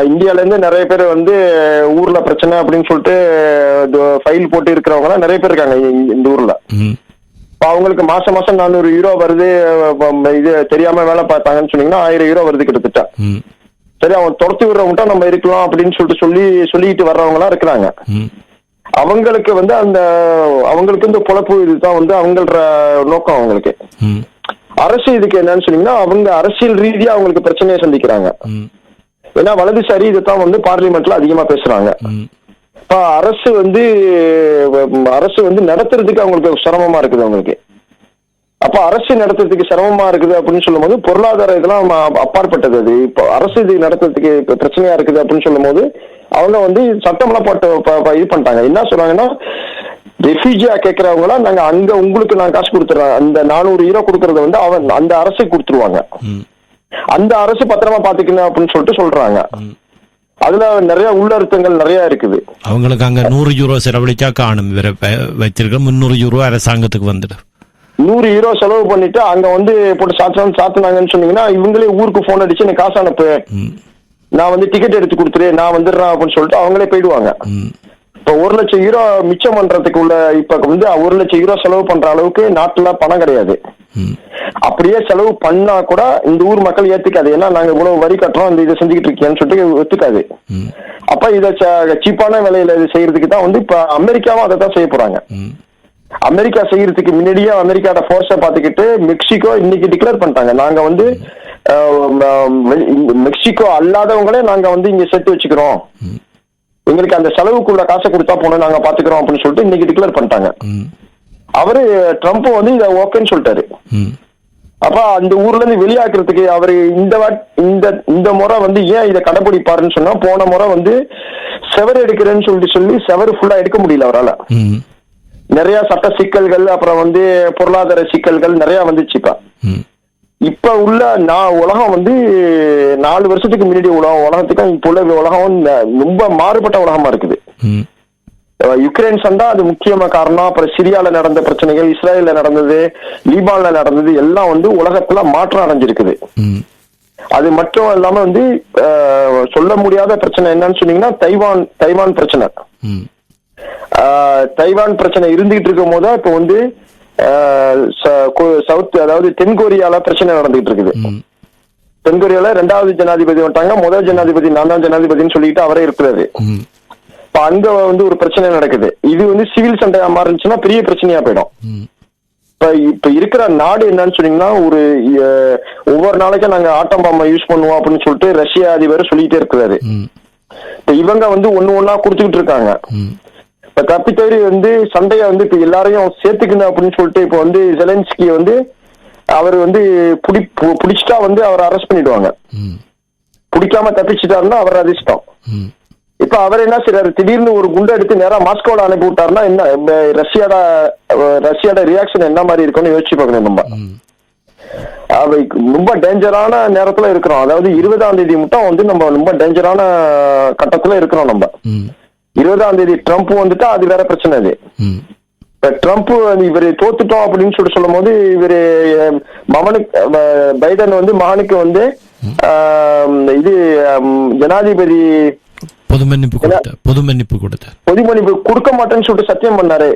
இந்தியால இருந்து நிறைய பேர் வந்து ஊர்ல பிரச்சனை அப்படின்னு சொல்லிட்டு ஃபைல் போட்டு இருக்கிறவங்க எல்லாம் நிறைய பேர் இருக்காங்க இந்த ஊர்ல. அவங்களுக்கு மாசம் 400 யூரோ வருது, இது தெரியாம வேலை பார்த்தாங்கன்னு சொன்னீங்கன்னா 1000 யூரோ வருது கிட்டத்தட்ட. சரி, அவன் துரத்தி விடுறவங்க நம்ம இருக்கலாம் அப்படின்னு சொல்லிட்டு வர்றவங்க எல்லாம் இருக்கிறாங்க. அவங்களுக்கு வந்து அவங்களுக்கு இந்த பொழப்பு இதுதான் வந்து அவங்களோட நோக்கம். அவங்களுக்கு அரசு இதுக்கு என்னன்னு சொன்னீங்கன்னா, அவங்க அரசியல் ரீதியா அவங்களுக்கு பிரச்சனையை சந்திக்கிறாங்க. ஏன்னா வலதுசாரி இதைத்தான் வந்து பார்லிமெண்ட்ல அதிகமா பேசுறாங்க. இப்ப அரசு வந்து நடத்துறதுக்கு அவங்களுக்கு சிரமமா இருக்குது அவங்களுக்கு. அப்ப அரசு நடத்துறதுக்கு சிரமமா இருக்குது அப்படின்னு சொல்லும் போது பொருளாதார இதெல்லாம் அப்பாற்பட்டது. அது இப்போ அரசு இது நடத்துறதுக்கு பிரச்சனையா இருக்குது அப்படின்னு சொல்லும் போது அவங்க வந்து சட்டம்லாம் போட்டு இது பண்ணிட்டாங்க. என்ன சொல்றாங்கன்னா, ரெஃப்யூஜியா கேட்கறவங்களா நாங்க அங்க உங்களுக்கு நான் காசு கொடுத்துறேன், அந்த 400 யூரோ கொடுக்கறத வந்து அந்த அரசு கொடுத்துருவாங்க, அந்த அரசு பத்திரமா பாத்துக்கணும் அப்படின்னு சொல்லிட்டு சொல்றாங்க. அதுல நிறைய உள்ளர்த்தங்கள் நிறைய இருக்குது.
அவங்களுக்கு அங்க 100 யூரோ செலவழிச்சா காணும், வச்சிருக்க 300 யூரோ அரசாங்கத்துக்கு வந்துடும்.
100 யூரோ செலவு பண்ணிட்டு அங்க வந்து போட்டு சாத்துனாங்கன்னு சொன்னீங்கன்னா, இவங்களே ஊருக்கு போன் அடிச்சு எனக்கு காசு அனுப்பு, நான் வந்து டிக்கெட் எடுத்து கொடுத்துரு, நான் வந்துடுறேன் அப்படின்னு சொல்லிட்டு அவங்களே போயிடுவாங்க. இப்ப 1 லட்சம் யூரோ மிச்சம் பண்றதுக்கு உள்ள இப்ப வந்து 1 லட்சம் யூரோ செலவு பண்ற அளவுக்கு நாட்டுல பணம் கிடையாது. அப்படியே செலவு பண்ணா கூட இந்த ஊர் மக்கள் ஏத்துக்காது. ஏன்னா நாங்க இவ்வளவு வரி கட்டுறோம், இந்த இதை செஞ்சுக்கிட்டு இருக்கேன்னு சொல்லிட்டு ஒத்துக்காது. அப்ப இதை சீப்பான விலையில இது செய்யறதுக்கு தான் வந்து இப்ப அமெரிக்காவும் அதை தான் செய்ய போறாங்க. அமெரிக்கா செய்யறதுக்கு முன்னாடியே அமெரிக்காவோட போர்ஸை பாத்துக்கிட்டு மெக்சிகோ இன்னைக்கு டிக்ளேர் பண்ணிட்டாங்க, நாங்க வந்து மெக்சிகோ அல்லாதவங்களே நாங்க வந்து இங்க சேர்த்து வச்சுக்கிறோம், எங்களுக்கு அந்த செலவுக்குள்ள காசை கொடுத்தா போனோம் நாங்க பாத்துக்கிறோம் அப்படின்னு சொல்லிட்டு இன்னைக்கு டிக்ளேர் பண்ணிட்டாங்க. அவரு ட்ரம்ப் வந்து இதை ஓகேன்னு சொல்லிட்டாரு. அப்ப அந்த ஊர்ல இருந்து வெளியாக்குறதுக்கு அவரு இந்த முறை வந்து ஏன் இதை கடைபிடிப்பாருன்னு சொன்னா, போன முறை வந்து செவர் எடுக்கிறேன்னு சொல்லி செவர் ஃபுல்லா எடுக்க முடியல அவரால். நிறைய சட்ட சிக்கல்கள், அப்புறம் வந்து பொருளாதார சிக்கல்கள் நிறைய வந்துச்சுப்பா. இப்ப உள்ள உலகம் வந்து 4 வருஷத்துக்கு முன்னாடி உலகத்துக்கும் இப்ப உள்ள உலகம் ரொம்ப மாறுபட்ட உலகமா இருக்குது. யுக்ரைன் சண்டை அது முக்கியமா காரணம். அப்புறம் சிரியால நடந்த பிரச்சனைகள், இஸ்ரேல்ல நடந்தது, லீபான்ல நடந்தது எல்லாம் வந்து உலகத்துல மாற்றம் அடைஞ்சிருக்குது. அது மட்டும் இல்லாம வந்து சொல்ல முடியாத பிரச்சனை என்னன்னு சொன்னீங்கன்னா, தைவான் பிரச்சனை. தைவான் பிரச்சனை இருந்துகிட்டு இருக்கும் போது இப்ப வந்து அதாவது தென்கொரியால பிரச்சனை நடந்துகிட்டு இருக்குது. தென்கொரியால 2வது ஜனாதிபதி வந்துட்டாங்க, முதல் ஜனாதிபதி நான் தான் ஜனாதிபதினு சொல்லிட்டு அவரே இருக்கிறாரு. இப்ப அங்க வந்து ஒரு பிரச்சனை நடக்குது. இது வந்து சிவில் சண்டையா மாறிச்சுன்னா பெரிய பிரச்சனையா போயிடும். இப்ப இருக்கிற நாடு என்னன்னு சொன்னீங்கன்னா, ஒரு ஒவ்வொரு நாளைக்கும் நாங்க ஆட்டம் பாம்பை யூஸ் பண்ணுவோம் அப்படின்னு சொல்லிட்டு ரஷ்ய அதிபர் சொல்லிட்டே இருக்கிறாரு. இப்ப இவங்க வந்து ஒண்ணா குடுத்துக்கிட்டு இருக்காங்க. இப்ப தப்பித்தவரி வந்து சண்டையை வந்து இப்ப எல்லாரையும் சேர்த்துக்கணும் அப்படின்னு சொல்லிட்டு இப்ப வந்து ஜெலன்ஸ்கி வந்து அவர் வந்து பிடிச்சிட்டா வந்து அவரை அரெஸ்ட் பண்ணிடுவாங்க. பிடிக்காம தப்பிச்சுட்டாருன்னா அவர் அதிர்ஷ்டம். இப்ப அவர் என்ன செய்யறாரு, திடீர்னு ஒரு குண்டை எடுத்து நேரா மாஸ்கோல அனுப்பி விட்டாருன்னா என்ன ரஷ்யாவோட ரியாக்ஷன் என்ன மாதிரி இருக்கும்னு யோசிச்சு பார்க்கணும். நம்ம அவை ரொம்ப டேஞ்சரான நேரத்துல இருக்கிறோம். அதாவது 20ஆம் தேதி மட்டும் வந்து நம்ம ரொம்ப டேஞ்சரான கட்டத்துல இருக்கிறோம். நம்ம 20ஆம் தேதி ட்ரம்ப் வந்துட்டா அது வேற பிரச்சனை. அது இப்ப ட்ரம்ப் இவரு தோத்துட்டோம் அப்படின்னு சொல்லி சொல்லும் போது இவரு மகனுக்கு பைடன் வந்து மகனுக்கு வந்து இது ஜனாதிபதி
பொது மன்னிப்பு
கொடுக்க மாட்டேன்னு சொல்லிட்டு சத்தியம் பண்ணாரு.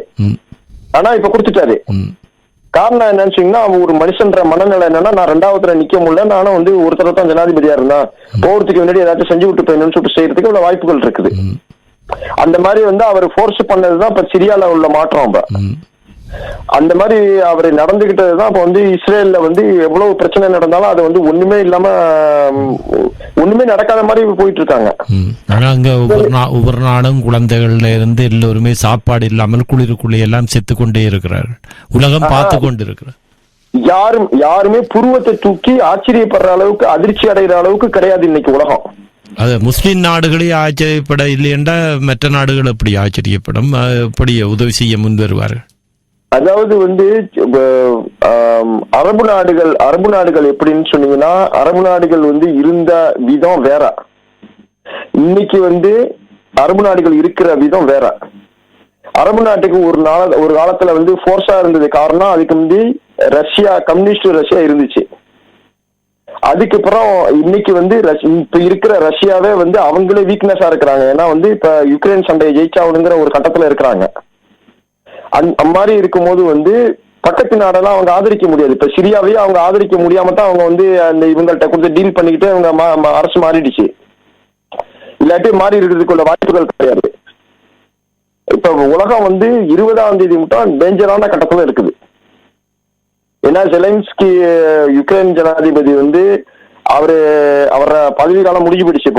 ஆனா இப்ப கொடுத்துட்டாரு. காரணம் என்னன்னு சொன்னீங்கன்னா, ஒரு மனுஷன்ற மனநிலை என்னன்னா, நான் 2வது நிக்க முடியல, நானும் வந்து ஒருத்தர தான் ஜனாதிபதியா இருந்தா போறதுக்கு முன்னாடி ஏதாச்சும் செஞ்சு விட்டு போயணும்னு சொல்லிட்டு செய்யறதுக்கு இவ்வளவு வாய்ப்புகள் இருக்குது. அந்த மாதிரி வந்து அவர் ஃபோர்ஸ் பண்ணதுதான் இப்ப சிரியால உள்ள மாற்றம். அந்த மாதிரி அவர் நடந்துகிட்டதுதான் இப்ப வந்து இஸ்ரேல்ல வந்து எவ்வளவு பிரச்சனை நடந்தாலும் அது வந்து ஒண்ணுமே நடக்காத மாதிரி போயிட்டு இருக்காங்க.
ஆனா அங்க ஒவ்வொரு நாடும் குழந்தைகள்ல இருந்து எல்லோருமே சாப்பாடு இல்லாமல் குளிருக்குள்ளே எல்லாம் செத்து கொண்டே இருக்கிறார்கள். உலகம் பார்த்து கொண்டு இருக்கிறார்.
யாருமே புருவத்தை தூக்கி ஆச்சரியப்படுற அளவுக்கு அதிர்ச்சி அடைகிற அளவுக்கு கிடையாது இன்னைக்கு உலகம்.
அது முஸ்லிம் நாடுகளே ஆச்சரியப்பட இல்லையென்றா மற்ற நாடுகள் எப்படி ஆச்சரியப்படும், எப்படி உதவி செய்ய முன் வருவார்கள்.
அதாவது வந்து அரபு நாடுகள் எப்படின்னு சொன்னீங்கன்னா, அரபு நாடுகள் வந்து இருந்த விதம் வேற, இன்னைக்கு வந்து அரபு நாடுகள் இருக்கிற விதம் வேற. அரபு நாட்டுக்கு ஒரு காலத்துல வந்து ஃபோர்ஸா இருந்தது. காரணம் அதுக்கு வந்து கம்யூனிஸ்ட் ரஷ்யா இருந்துச்சு. அதுக்கப்புறம் இன்னைக்கு வந்து இப்ப இருக்கிற ரஷ்யாவே வந்து அவங்களே வீக்னஸா இருக்கிறாங்க. ஏன்னா வந்து இப்ப யுக்ரைன் சண்டையை ஜெயிச்சாவுங்கிற ஒரு கட்டத்துல இருக்கிறாங்க. அந்த மாதிரி இருக்கும்போது வந்து பக்கத்து நாடெல்லாம் அவங்க ஆதரிக்க முடியாது. இப்ப சிரியாவையும் அவங்க ஆதரிக்க முடியாம தான் அவங்க வந்து அந்த இவங்கள்ட்ட கொடுத்து டீல் பண்ணிக்கிட்டு அவங்க அரசு மாறிடுச்சு. இல்லாட்டி மாறி இருக்கிறதுக்குள்ள வாய்ப்புகள் கிடையாது. இப்ப உலகம் வந்து 20ஆம் தேதி மட்டும் டேஞ்சரான கட்டத்துல இருக்குது. ஏன்னா ஜெலன்ஸ்கி யுக்ரைன் ஜனாதிபதி வந்து அவர பதவி காலம் முடிஞ்சு போயிடுச்சு.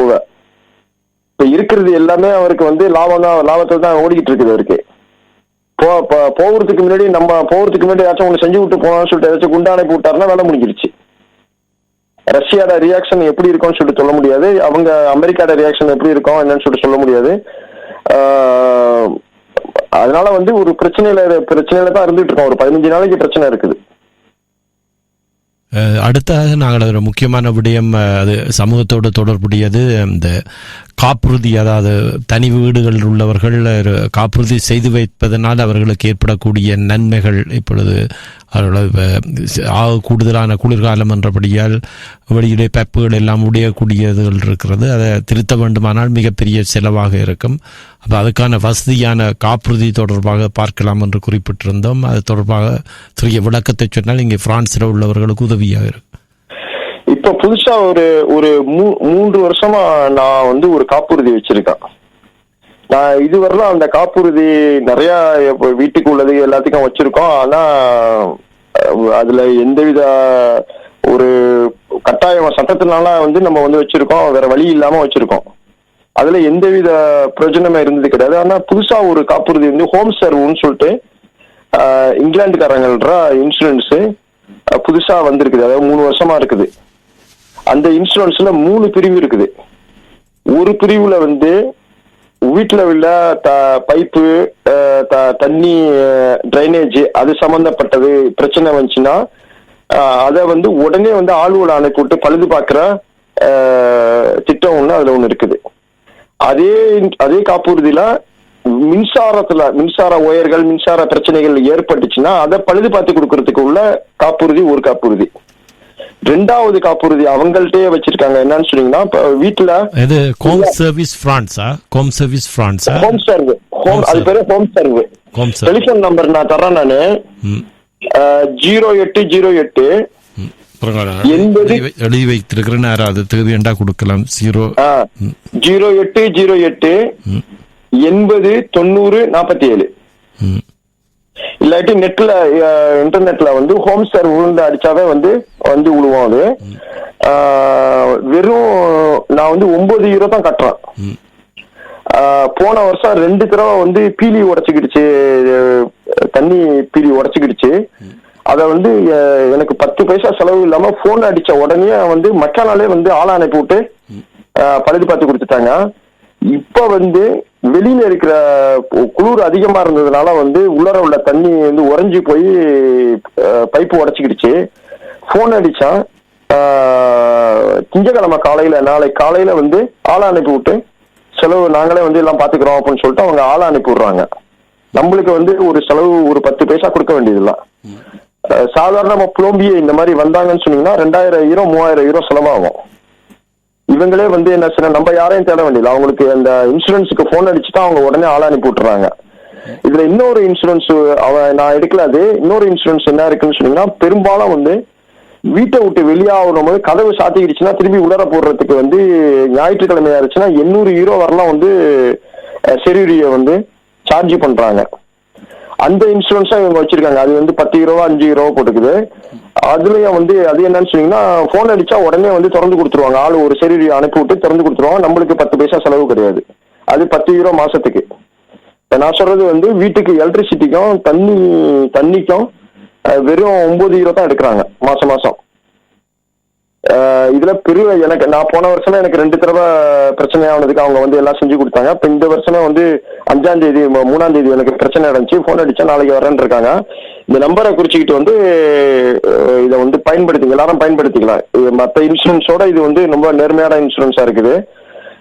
இப்ப இருக்கிறது எல்லாமே அவருக்கு வந்து லாபத்தை தான் ஓடிக்கிட்டு இருக்குது. அவருக்கு போகிறதுக்கு முன்னாடி ஏதாச்சும் ஒண்ணு செஞ்சு விட்டு போனான்னு சொல்லிட்டு ஏதாச்சும் குண்டானை போட்டாருன்னா வேலை முடிஞ்சிருச்சு. ரஷ்யாவோட ரியாக்ஷன் எப்படி இருக்கும்னு சொல்லிட்டு சொல்ல முடியாது. அவங்க அமெரிக்காவோட ரியாக்ஷன் எப்படி இருக்கும் என்னன்னு சொல்லிட்டு சொல்ல முடியாது. அதனால வந்து ஒரு பிரச்சனையில தான் இருந்துட்டு இருக்கோம். ஒரு 15 நாளைக்கு பிரச்சனை இருக்குது.
அடுத்ததாக நாங்கள் ஒரு முக்கியமான விடயம், அது சமூகத்தோடு தொடர்புடையது. இந்த காப்புறுதி, அதாவது தனி வீடுகளில் உள்ளவர்கள் காப்புறுதி செய்து வைப்பதனால் அவர்களுக்கு ஏற்படக்கூடிய நன்மைகள். இப்பொழுது கூடுதலான குளிர்காலம் என்றபடியால் வெளியிலே பைப்புகள் எல்லாம் உடையக்கூடியதுகள் இருக்கிறது. அதை திருத்த வேண்டுமானால் மிகப்பெரிய செலவாக இருக்கும். அப்போ அதுக்கான வசதியான காப்புறுதி தொடர்பாக பார்க்கலாம் என்று குறிப்பிட்டிருந்தோம். அது தொடர்பாக சிறிய விளக்கத்தை சொன்னால் இங்கே பிரான்சில் உள்ளவர்களுக்கு உதவியாக இருக்கும்.
இப்ப புதுசா ஒரு 3 வருஷமா நான் வந்து ஒரு காப்புறுதி வச்சிருக்கேன். நான் இதுவரையிலும் அந்த காப்புறுதி நிறைய வீட்டுக்கு உள்ளது எல்லாத்துக்கும் வச்சிருக்கோம். ஆனா அதுல எந்தவித ஒரு கட்டாயம் சட்டத்தினால வந்து நம்ம வந்து வச்சிருக்கோம், வேற வழி இல்லாம வச்சிருக்கோம். அதுல எந்தவித பிரயோஜனமே இருந்தது கிடையாது. ஆனா புதுசா ஒரு காப்புறுதி வந்து ஹோம் சர்வ்னு சொல்லிட்டு இங்கிலாந்துக்காரங்கள்ற இன்சூரன்ஸ் புதுசா வந்திருக்குது. அதாவது 3 வருஷமா இருக்குது. அந்த இன்சூரன்ஸ்ல 3 பிரிவு இருக்குது. ஒரு பிரிவுல வந்து வீட்டுல உள்ள பைப்பு, தண்ணி, டிரைனேஜ் அது சம்பந்தப்பட்டது பிரச்சனை வந்துச்சுன்னா அதை வந்து உடனே வந்து ஆளுவோட அனுப்பிவிட்டு பழுது பார்க்கிற திட்டம் அதுல ஒண்ணு இருக்குது. அதே காப்புறுதியில மின்சார ஒயர்கள், மின்சார பிரச்சனைகள் ஏற்பட்டுச்சுன்னா அதை பழுது பார்த்து கொடுக்கறதுக்கு உள்ள காப்புறுதி ஒரு காப்புறுதி. 2வது காப்புறுதி அவங்கள்ட்டே வச்சிருக்காங்க. என்னன்னு சொன்னீங்கன்னா, இப்ப வீட்டுல
இது ஹோம் சர்வீஸ் பிரான்ஸா, ஹோம் சர்வீஸ் பிரான்ஸா,
ஹோம் சர்வ், அது பேரு ஹோம் சர்வ். டெலிபோன் நம்பர் நான் தரேன். நானு 0808
எழுதி வைத்திருக்கிறேன். யாராவது தேவையண்டா கொடுக்கலாம். 0808
80 90 47. இல்லாட்டி நெட்ல இன்டர்நெட்ல வந்து ஹோம் சர்வ் அடிச்சாவே வந்து விழுவோம். அது வெறும் நான் வந்து 9 யூரோ தான் கட்டுறேன். போன வருஷம் 2 தடவை வந்து பீலி உடைச்சுக்கிடுச்சு, தண்ணி பீலி உடைச்சுக்கிடுச்சு. அத வந்து எனக்கு 10 பைசா செலவு இல்லாம போன் அடிச்ச உடனே வந்து மக்கானாலே வந்து ஆளை அனுப்பி விட்டு பழுது பார்த்து கொடுத்துட்டாங்க. இப்ப வந்து வெளியில இருக்கிற குளிர் அதிகமா இருந்ததுனால வந்து உள்ளர உள்ள தண்ணி வந்து உறைஞ்சி போய் பைப்பு உடைச்சுக்கிடுச்சு. போன் அடிச்சா திங்கக்கிழமை காலையில, நாளை காலையில வந்து ஆளை அனுப்பி விட்டு செலவு நாங்களே வந்து எல்லாம் பாத்துக்கிறோம் அப்படின்னு சொல்லிட்டு அவங்க ஆளை அனுப்பி விடுறாங்க. நம்மளுக்கு வந்து ஒரு செலவு ஒரு 10 பைசா கொடுக்க வேண்டியதில்ல. சாதாரண புலம்பியே இந்த மாதிரி வந்தாங்கன்னு சொன்னீங்கன்னா 2000 யூரோ 3000 யூரோ செலவாகும். இவங்களே வந்து என்ன செய்ய, நம்ம யாரையும் தேட வேண்டியது, அவங்களுக்கு அந்த இன்சூரன்ஸுக்கு போன் அடிச்சுட்டா அவங்க உடனே ஆளை அனுப்பி விட்டுறாங்க. இதுல இன்னொரு இன்சூரன்ஸ் நான் எடுக்கல. அது இன்னொரு இன்சூரன்ஸ் என்ன இருக்குன்னு சொன்னீங்கன்னா, பெரும்பாலும் வந்து வீட்டை விட்டு வெளியாகும் போது கதவு சாத்திக்கிடுச்சுன்னா திரும்பி உலர போடுறதுக்கு வந்து ஞாயிற்றுக்கிழமையா இருந்துச்சுன்னா 800 யூரோ வரலாம் வந்து செக்யூரிட்டியை வந்து சார்ஜ் பண்றாங்க. அந்த இன்சூரன்ஸா இவங்க வச்சிருக்காங்க. அது வந்து 10 யூரோவா 5 யூரோவா போட்டுக்குது. அதுலயும் வந்து அது என்னன்னு சொன்னீங்கன்னா, போன் அடிச்சா உடனே வந்து திறந்து கொடுத்துருவாங்க. ஆளு ஒரு செக்யூரிட்டி அனுப்பி விட்டு திறந்து கொடுத்துருவாங்க. நம்மளுக்கு 10 பைசா செலவு கிடையாது. அது 10 யூரோ மாசத்துக்கு. நான் சொல்றது வந்து வீட்டுக்கு எலக்ட்ரிசிட்டிக்கும் தண்ணிக்கும் வெறும் 9 யூரோ தான் எடுக்கிறாங்க மாசம் மாசம். இதுல பெரிய எனக்கு நான் போன வருஷமே எனக்கு 2 தடவை பிரச்சனையானதுக்கு அவங்க வந்து எல்லாம் செஞ்சு கொடுத்தாங்க. இப்ப இந்த வருஷமே வந்து 5ஆம் தேதி 3ஆம் தேதி எனக்கு பிரச்சனை நடந்துச்சு. போன் அடிச்சா நாளைக்கு வரேன்னு இருக்காங்க. இந்த நம்பரை குறிச்சுக்கிட்டு வந்து இதை வந்து பயன்படுத்திங்க, எல்லாரும் பயன்படுத்திக்கலாம். மற்ற இன்சூரன்ஸோட இது வந்து ரொம்ப நேர்மையான இன்சூரன்ஸா இருக்குது.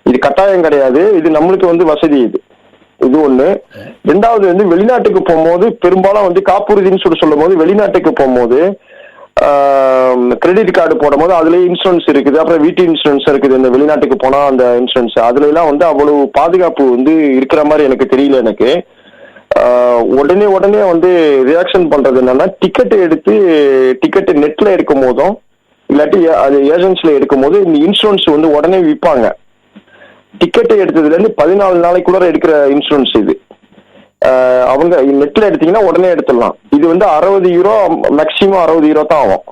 இது கட்டாயம் கிடையாது. இது நம்மளுக்கு வந்து வசதி. இது ஒண்ணு. 2வது வந்து வெளிநாட்டுக்கு போகும்போது பெரும்பாலும் வந்து காப்புறுதின்னு சொல்லும் போது வெளிநாட்டுக்கு போகும்போது கிரெடிட் கார்டு போடும் போது அதுலயே இன்சூரன்ஸ் இருக்குது. அப்புறம் வீட்டு இன்சூரன்ஸ் இருக்குது. இந்த வெளிநாட்டுக்கு போனா அந்த இன்சூரன்ஸ் அதுல எல்லாம் வந்து அவ்வளவு பாதுகாப்பு வந்து இருக்கிற மாதிரி எனக்கு தெரியல. எனக்கு உடனே வந்து ரியாக்ஷன் பண்றது என்னன்னா, டிக்கெட் நெட்ல எடுக்கும் போதும் இல்லாட்டி அது ஏஜென்ட்ஸ்ல எடுக்கும் போது இந்த இன்சூரன்ஸ் வந்து உடனே விற்பாங்க. டிக்கெட்டை எடுத்ததுல இருந்து 14 நாளைக்குள்ள எடுக்கிற இன்சூரன்ஸ் இது. அவங்க நெட்ல எடுத்தீங்கன்னா உடனே எடுத்துடலாம். இது வந்து 60 யூரோ, மேக்சிமம் 60 யூரோ தான் ஆகும்.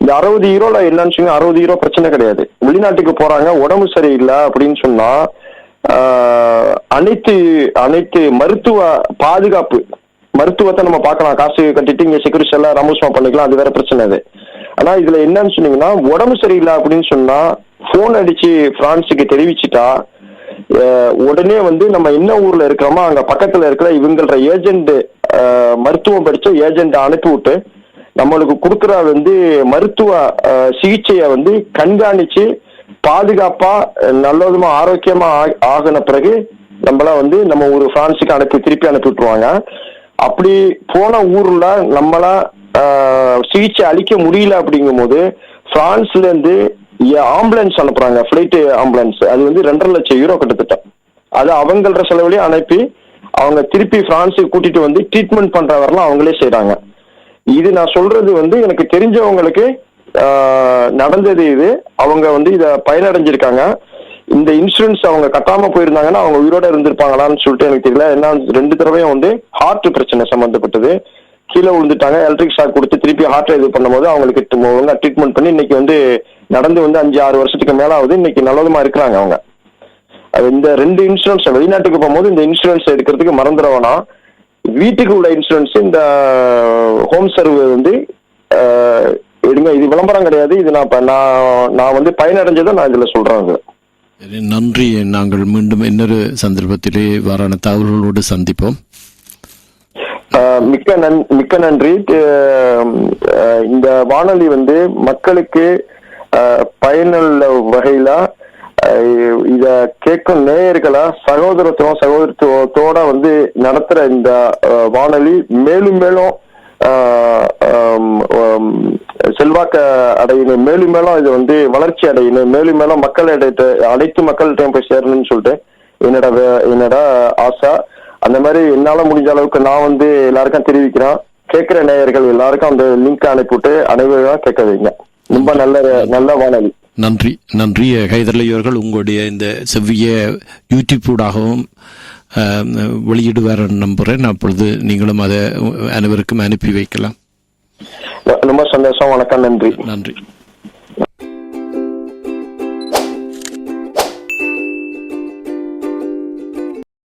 இந்த 60 யூரோல என்னன்னு சொன்னா 60 யூரோ பிரச்சனை கிடையாது. வெளிநாட்டுக்கு போறாங்க, உடம்பு சரியில்லை அப்படின்னு சொன்னா அனைத்து மருத்துவ பாதுகாப்பு மருத்துவத்தை நம்ம பார்க்கலாம். காசு கட்டிட்டு இங்க செக்யூரிட்டி எல்லாம் ரமோஸ்மா பண்ணிக்கலாம். அது வேற பிரச்சனை. அது ஆனா இதுல என்னன்னு சொன்னீங்கன்னா, உடம்பு சரியில்லை அப்படின்னு சொன்னா போன் அடிச்சு பிரான்ஸுக்கு தெரிவிச்சுட்டா உடனே வந்து நம்ம என்ன ஊர்ல இருக்கிறோமோ அங்க பக்கத்துல இருக்கிற இவங்கள ஏஜென்ட், மருத்துவம் படிச்ச ஏஜென்ட் அனுப்பி விட்டு நம்மளுக்கு கொடுக்குற வந்து மருத்துவ சிகிச்சைய வந்து கண்காணிச்சு பாதுகாப்பா நல்லதுமா ஆரோக்கியமா ஆகின பிறகு நம்மள வந்து நம்ம ஒரு பிரான்ஸுக்கு திருப்பி அனுப்பி விட்டுருவாங்க. அப்படி போன ஊர்ல நம்மள சிகிச்சை அளிக்க முடியல அப்படிங்கும் போது பிரான்ஸ்ல இருந்து ஆம்புலன்ஸ் அனுப்புறாங்க, பிளைட் ஆம்புலன்ஸ். அது வந்து 2.5 லட்சம் யூரோ கிட்டத்தட்ட. அது அவங்கள செலவுலயே அனுப்பி அவங்க திருப்பி பிரான்ஸுக்கு கூட்டிட்டு வந்து ட்ரீட்மெண்ட் பண்ற வரலாம் அவங்களே செய்யறாங்க. இது நான் சொல்றது வந்து எனக்கு தெரிஞ்சவங்களுக்கு நடந்தது. இது அவங்க வந்து இத பயனடைஞ்சிருக்காங்க. இந்த இன்சூரன்ஸ் அவங்க கட்டாம போயிருந்தாங்கன்னா அவங்க உயிரோட இருந்திருப்பாங்களான்னு சொல்லிட்டு எனக்கு தெரியல. ஏன்னா 2 தடவையும் வந்து ஹார்ட் பிரச்சனை சம்பந்தப்பட்டது. கீழே விழுந்துட்டாங்க, எலக்ட்ரிக் ஷாக் கொடுத்து திருப்பி ஹார்ட்டை இது பண்ணும்போது அவங்களுக்கு ட்ரீட்மெண்ட் பண்ணி இன்னைக்கு வந்து நடந்து வந்து 5-6 வருஷத்துக்கு மேல ஆகுது. இன்னைக்கு நல்லதுமா இருக்கிறாங்க அவங்க. இந்த 2 இன்சூரன்ஸ் வெளிநாட்டுக்கு போகும்போது இந்த இன்சூரன்ஸ் எடுக்கிறதுக்கு மறந்துடுவோம்னா, வீட்டுக்கு உள்ள இன்சூரன்ஸ் இந்த ஹோம் சர்வ் வந்து எடுங்க. இது விளம்பரம் கிடையாது. இது நான் வந்து பயனடைஞ்சதை நான் இதுல சொல்றேன்.
நன்றி. நாங்கள் மீண்டும் இன்னொரு சந்தர்ப்பத்திலே வரான தகவல்களோடு சந்திப்போம்.
மிக்க நன்றி. இந்த வானொலி வந்து மக்களுக்கு பயனுள்ள வகையில இத கேட்கும் நேயர்களா சகோதரத்துவத்தோட வந்து நடத்துற இந்த வானொலி மேலும் செல்வாக்க அடையணும், மேலும் இது வந்து வளர்ச்சி அடையணும், மேலும் அனைத்து மக்கள்கிட்டையும் போய் சேரணும்னு சொல்லிட்டு என்னோட ஆசை. அந்த மாதிரி என்னால முடிஞ்ச அளவுக்கு நான் வந்து எல்லாருக்கும் தெரிவிக்கிறேன். கேட்கிற நேயர்கள் எல்லாருக்கும் அந்த லிங்க் அனுப்பிவிட்டு அனைவரும் கேட்க வைங்க. ரொம்ப நல்ல வானொலி.
நன்றி. ஹைதர்லி அவர்கள், உங்களுடைய இந்த செவ்விய யூடியூப் ஊடாகவும் வெளியிடுவார் நம்புகிறேன். அப்பொழுது நீங்களும் அதை அனைவருக்கும் அனுப்பி வைக்கலாம்.
ரொம்ப சந்தோஷம். வணக்கம். நன்றி.
நன்றி.